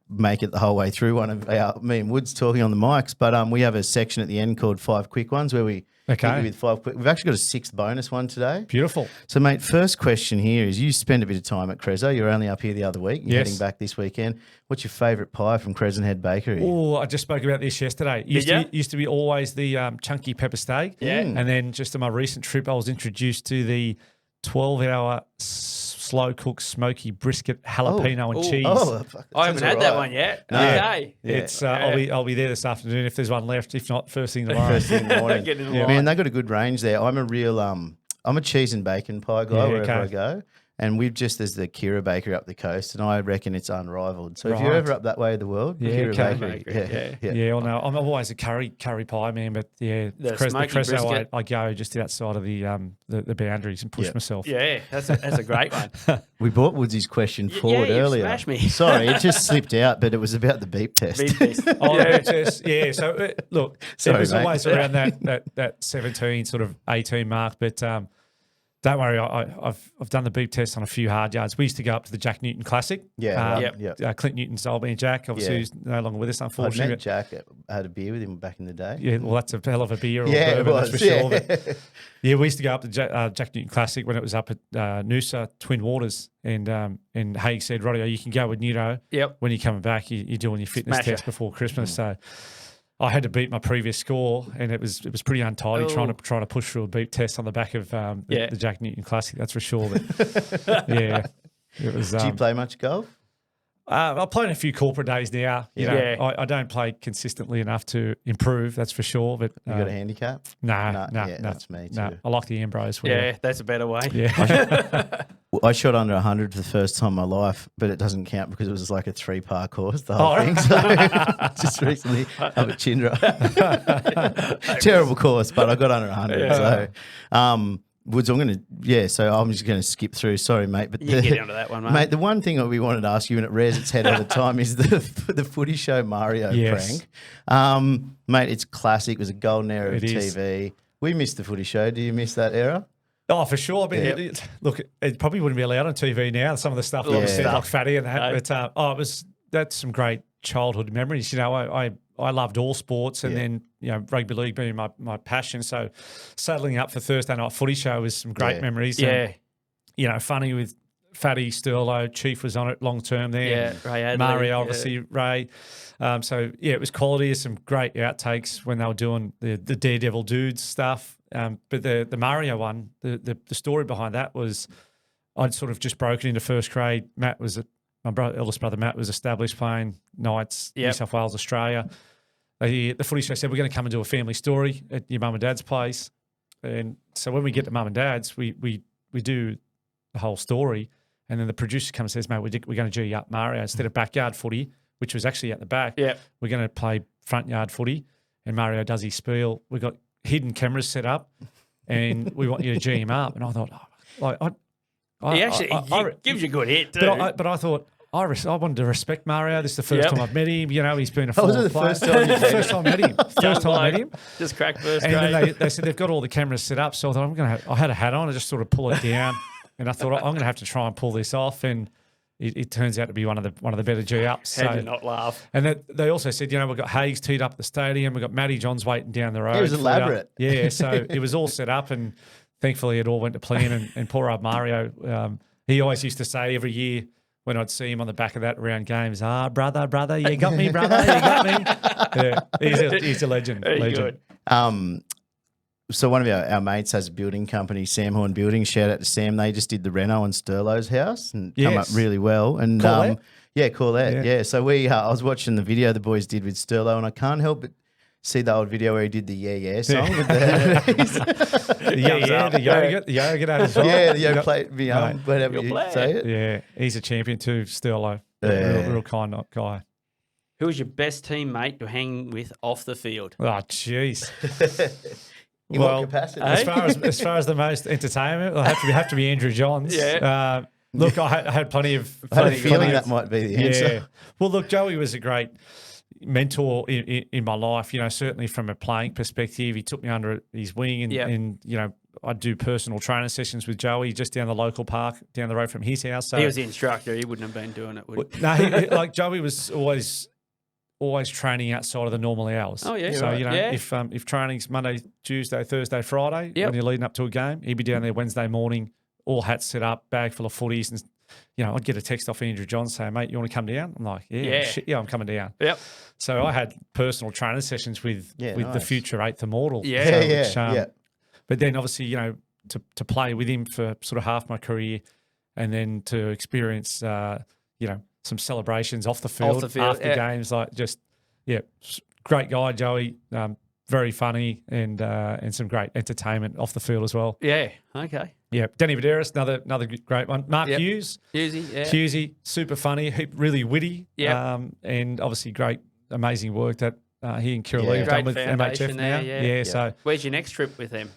make it the whole way through. One of me and Woods talking on the mics, but we have a section at the end called 5 Quick Ones where we. Okay. With 5 quick. We've actually got a 6th bonus one today. Beautiful. So, mate, first question here is you spend a bit of time at Crezzo. You're only up here the other week. You're heading back this weekend. What's your favourite pie from Crescent Head Bakery? Oh, I just spoke about this yesterday. Used to be always the chunky pepper steak. Yeah. And then just on my recent trip, I was introduced to the 12-hour slow cooked smoky brisket jalapeno and cheese. I haven't had that one yet. No. Okay. It's I'll be there this afternoon if there's one left. If not, first thing tomorrow. First thing in the morning. Get in the line. Man, they got a good range there. I'm a real I'm a cheese and bacon pie guy wherever I go. And there's the Kira Bakery up the coast, and I reckon it's unrivaled. So if you're ever up that way of the world, Kira Bakery. Yeah. Well, no, I'm always a curry pie man, but the Crezzo I go just outside of the boundaries and push myself. Yeah, that's a great one. We brought Woodsy's question forward earlier. Smashed me. Sorry, it just slipped out, but it was about the beep test. Beep test. Beep test. Yeah. So look, it was mate. always around that 17 sort of 18 mark, but. Don't worry, I've done the beep test on a few hard yards. We used to go up to the Jack Newton Classic. Clint Newton's old man Jack, obviously, who's no longer with us, unfortunately. I met Jack, had a beer with him back in the day. Yeah, well, that's a hell of a beer. It was. That's for sure. But, we used to go up to Jack Newton Classic when it was up at Noosa, Twin Waters. And Haig said, Roddy, you can go with Nuno. When you're coming back, you're doing your fitness test before Christmas. So I had to beat my previous score, and it was pretty untidy trying to push through a beep test on the back of the Jack Newton Classic. That's for sure. But it was. Do you play much golf? I play in a few corporate days now. You know, I don't play consistently enough to improve. That's for sure. But you got a handicap? No, that's me too. No, I like the Ambrosia. Yeah, that's a better way. Yeah. I shot under 100 for the first time in my life, but it doesn't count because it was like a 3-par course, the whole thing. So just recently up at Chindra. Terrible course, but I got under 100. So, Woods, I'm just going to skip through. Sorry, mate. But you get onto that one, mate. Mate, the one thing that we wanted to ask you, and it rears its head all the time, is the footy show Mario prank. Mate, it's classic. It was a golden era of TV. We missed the footy show. Do you miss that era? Oh, for sure. I mean, look, it probably wouldn't be allowed on TV now. Some of the stuff that was said, like Fatty and that. No. But that's some great childhood memories. You know, I loved all sports, and then rugby league being my passion. So saddling up for Thursday night footy show was some great memories. Yeah, and, funny with Fatty, Sterlo, Chief was on it long term there. Yeah, Ray Adley, Mario, obviously Ray. It was quality. Some great outtakes when they were doing the Daredevil dudes stuff. But the Mario one, the story behind that was I'd sort of just broken into first grade. Matt was my eldest brother Matt was established playing Knights, New South Wales, Australia. The footy show said, we're going to come and do a family story at your mum and dad's place. And so when we get to mum and dad's, we do the whole story. And then the producer comes and says, mate, we're going to G up Mario. Instead of backyard footy, which was actually at the back, we're going to play front yard footy. And Mario does his spiel. We've got hidden cameras set up, and we want you to G him up. And I thought, he gives you a good hit too. But I thought, I wanted to respect Mario. This is the first time I've met him. You know, he's been a former player. First time I met him. First time I met him. Just cracked first grade. And then they said they've got all the cameras set up. So I thought I had a hat on. I just sort of pull it down. And I thought I'm going to have to try and pull this off, and it turns out to be one of the better G-ups. How did you not laugh? And they also said, we've got Hagues teed up at the stadium. We've got Matty Johns waiting down the road. It was elaborate. Yeah, so it was all set up, and thankfully it all went to plan. And poor old Mario, he always used to say every year when I'd see him on the back of that around games, brother, you got me, brother, you got me. Yeah, he's a legend. Very good. So one of our mates has a building company, Sam Horn Building. Shout out to Sam. They just did the reno on Sterlo's house and come up really well. And Corlette. Yeah. So I was watching the video the boys did with Sterlo, and I can't help but see the old video where he did the Yeah song with the yogurt as well. Yeah, the yogurt plate beyond, whatever you say it. Yeah, he's a champion too, Sterlo. Real kind guy. Who was your best teammate to hang with off the field? Oh, jeez. In what capacity? As far as the most entertainment, it'll have to be Andrew Johns. Yeah. Look, I had plenty of. I had a feeling that might be the answer. Yeah. Well, look, Joey was a great mentor in my life. Certainly from a playing perspective, he took me under his wing, and I'd do personal training sessions with Joey just down the local park, down the road from his house. So he was the instructor. He wouldn't have been doing it, would he? No, Joey was always training outside of the normal hours. Oh, yeah. So, right. if training's Monday, Tuesday, Thursday, Friday, when you're leading up to a game, he'd be down there Wednesday morning, all hats set up, bag full of footies. And, I'd get a text off Andrew Johns saying, mate, you want to come down? I'm like, I'm coming down. Yep. So I had personal training sessions with the future eighth immortal. Yeah. But then obviously, to play with him for sort of half my career, and then to experience, some celebrations off the field after games, great guy, Joey. Very funny and some great entertainment off the field as well. Yeah. Okay. Yeah. Danny Vidaris, another great one. Mark Hughes. Hughesy, super funny, really witty. Yeah. And obviously great, amazing work that he and Kira Lee have done with MHF now. Yeah. So where's your next trip with them?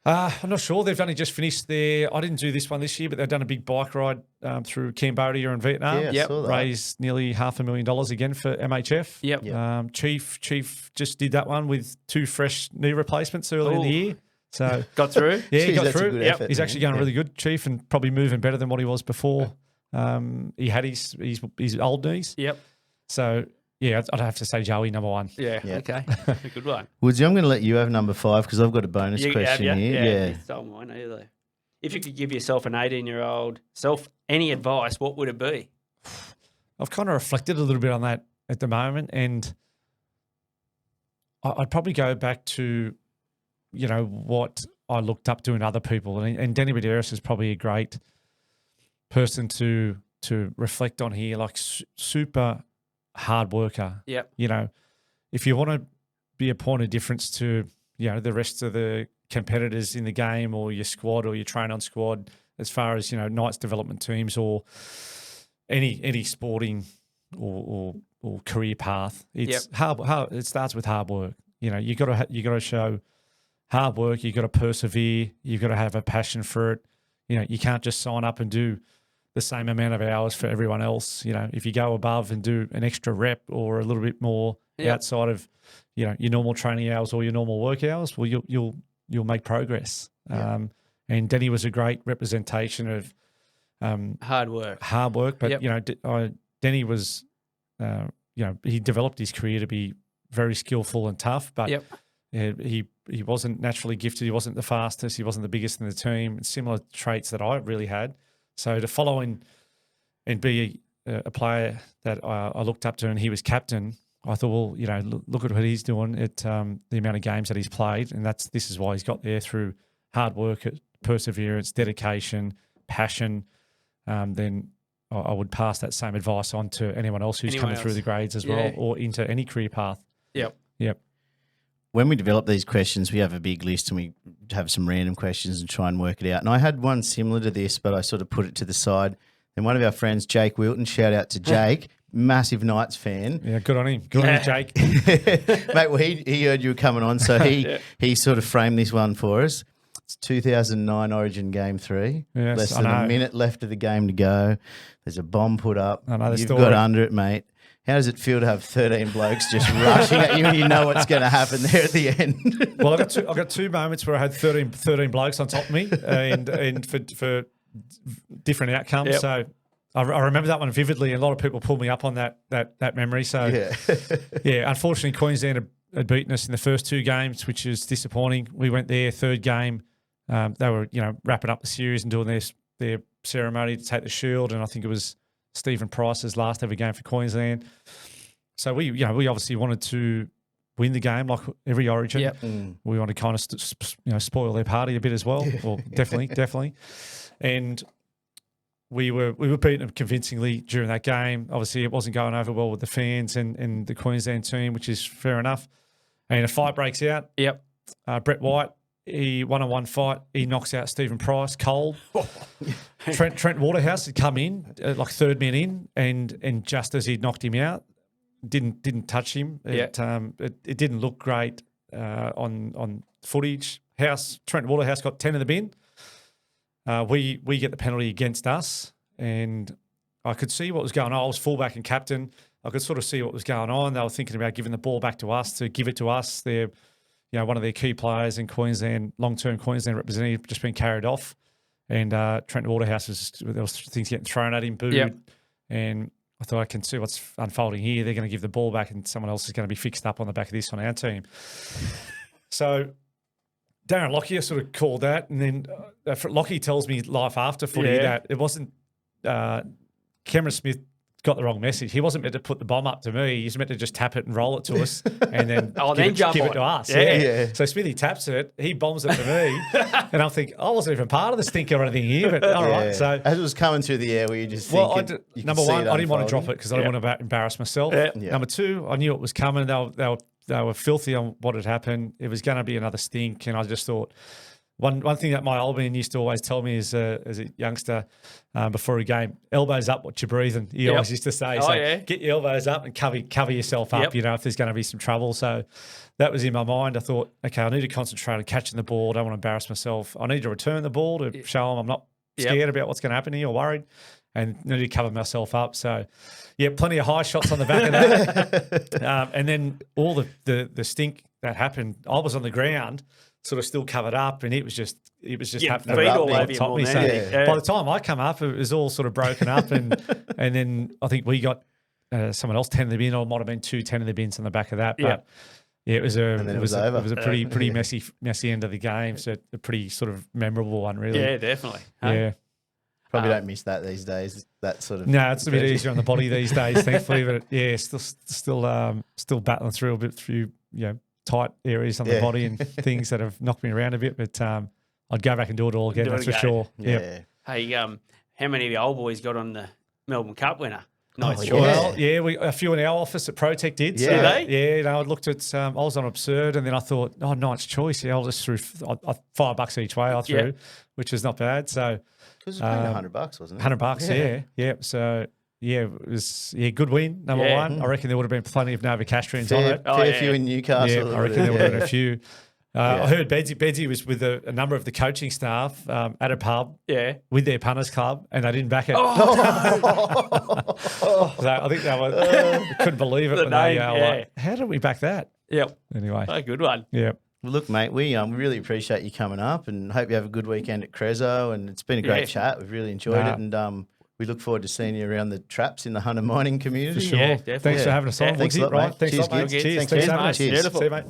I'm not sure. They've only just finished their. I didn't do this one this year, but they've done a big bike ride through Cambodia and Vietnam. Yeah, Raised nearly $500,000 again for MHF. Yep. Chief just did that one with 2 fresh knee replacements earlier in the year. So got through. Yeah, he got through. Effort, he's actually going really good, Chief, and probably moving better than what he was before. He had his old knees. Yep. So. Yeah, I'd have to say Joey, number 1. Yeah. Okay. Good one. Woodsy, I'm going to let you have number 5 because I've got a bonus question here. Yeah. Stole mine either. If you could give yourself an 18-year-old self any advice, what would it be? I've kind of reflected a little bit on that at the moment, and I'd probably go back to, what I looked up to in other people, and Danny Vidaris is probably a great person to reflect on here, like super hard worker. Yep. If you want to be a point of difference to, the rest of the competitors in the game or your squad or your train-on squad, as far as, Knights development teams or any sporting or career path, it's hard. It starts with hard work. You got to show hard work. You got to persevere. You got to have a passion for it. You can't just sign up and do the same amount of hours for everyone else. If you go above and do an extra rep or a little bit more outside of, your normal training hours or your normal work hours, well, you'll make progress. And Denny was a great representation of hard work. But Denny was, he developed his career to be very skillful and tough. But he wasn't naturally gifted. He wasn't the fastest. He wasn't the biggest in the team. Similar traits that I really had. So to follow and be a player that I looked up to, and he was captain, I thought, well, look at what he's doing at the amount of games that he's played, and this is why he's got there through hard work, perseverance, dedication, passion. Then I would pass that same advice on to anyone else who's coming through the grades as well, or into any career path. Yep. When we develop these questions, we have a big list and we have some random questions and try and work it out. And I had one similar to this, but I sort of put it to the side. And one of our friends, Jake Wilton, shout out to Jake, massive Knights fan. Yeah, good on him. Good on you, Jake. Mate, well, he heard you were coming on, so he sort of framed this one for us. It's 2009 Origin Game 3. Yes, less than a minute left of the game to go. There's a bomb put up. I know the You've story. got under it, mate. How does it feel to have 13 blokes just rushing at you and you know what's going to happen there at the end? Well, I've got two moments where I had 13 blokes on top of me, and for different outcomes. Yep. So I remember that one vividly, and a lot of people pulled me up on that memory. So, yeah, unfortunately, Queensland had beaten us in the first 2 games, which is disappointing. We went there, third game. They were, wrapping up the series and doing their ceremony to take the shield, and I think it was Stephen Price's last ever game for Queensland. So we obviously wanted to win the game like every Origin. Yep. We want to kind of spoil their party a bit as well. Well, definitely. And we were beating them convincingly during that game. Obviously, it wasn't going over well with the fans and the Queensland team, which is fair enough. And a fight breaks out. Yep. Brett White, he one-on-one fight. He knocks out Stephen Price cold. Trent Waterhouse had come in like third man in, and just as he'd knocked him out, didn't touch him. It didn't look great on footage. Trent Waterhouse got 10 in the bin. We get the penalty against us, and I could see what was going on. I was fullback and captain. I could sort of see what was going on. They were thinking about giving the ball back to us, to give it to us. They're, one of their key players in Queensland, long-term Queensland representative, just been carried off. And Trent Waterhouse, there was things getting thrown at him, booed. Yep. And I thought, I can see what's unfolding here. They're going to give the ball back, and someone else is going to be fixed up on the back of this on our team. So Darren Lockyer sort of called that, and then Lockyer tells me life after footy that it wasn't Cameron Smith got the wrong message. He wasn't meant to put the bomb up to me. He was meant to just tap it and roll it to us, and then give it to us. Yeah. So Smithy taps it, he bombs it to me, and I'm thinking, I wasn't even part of the stink or anything here, but all right. So as it was coming through the air, were you just thinking? Number one, I didn't want to drop it because I didn't want to embarrass myself. Number two, I knew it was coming. They were filthy on what had happened. It was going to be another stink, and I just thought, one thing that my old man used to always tell me as a youngster before a game, elbows up, what you're breathing. He always used to say, get your elbows up and cover yourself up, if there's going to be some trouble. So that was in my mind. I thought, okay, I need to concentrate on catching the ball. I don't want to embarrass myself. I need to return the ball to show them I'm not scared about what's going to happen here or worried, and need to cover myself up. So, plenty of high shots on the back of that. And then all the stink that happened, I was on the ground, sort of still covered up, and it was just happening feet all over top me. So by the time I come up, it was all sort of broken up, and then I think we got someone else 10 in the bin, or it might have been 2 10 in the bins on the back of that. But it was a pretty messy end of the game. So a pretty sort of memorable one, really. Yeah, definitely. Yeah. Probably don't miss that these days. That sort of it's a bit easier on the body these days, thankfully. But still battling through a bit through tight areas on the body and things that have knocked me around a bit. But I'd go back and do it all again. That's for sure. Yeah. Hey, how many of the old boys got on the Melbourne Cup winner? Nice choice. Well, a few in our office at Protech did. Yeah, so, did they? I looked at. I was on Absurd, and then I thought, nice choice. Yeah, I'll just threw $5 each way. I threw, which is not bad. So. Because it was paying $100, wasn't it? $100, yeah. So, it was good win, number one. I reckon there would have been plenty of Nova Castrians on it. Fair few in Newcastle. Yeah, I reckon there would have been a few. I heard Bedsy was with a number of the coaching staff at a pub with their punters club, and they didn't back it. So I think they couldn't believe it when they like, how did we back that? Yep. Anyway. A good one. Yep. Well, look, mate, we really appreciate you coming up, and hope you have a good weekend at Crezo. And it's been a great chat. We've really enjoyed it, and we look forward to seeing you around the traps in the Hunter mining community. For sure. Yeah, definitely. Thanks for having us on. Thanks a lot, mate. Thanks a lot, mate. Cheers. Cheers. Thanks Thanks for for having us. Cheers. See you, mate.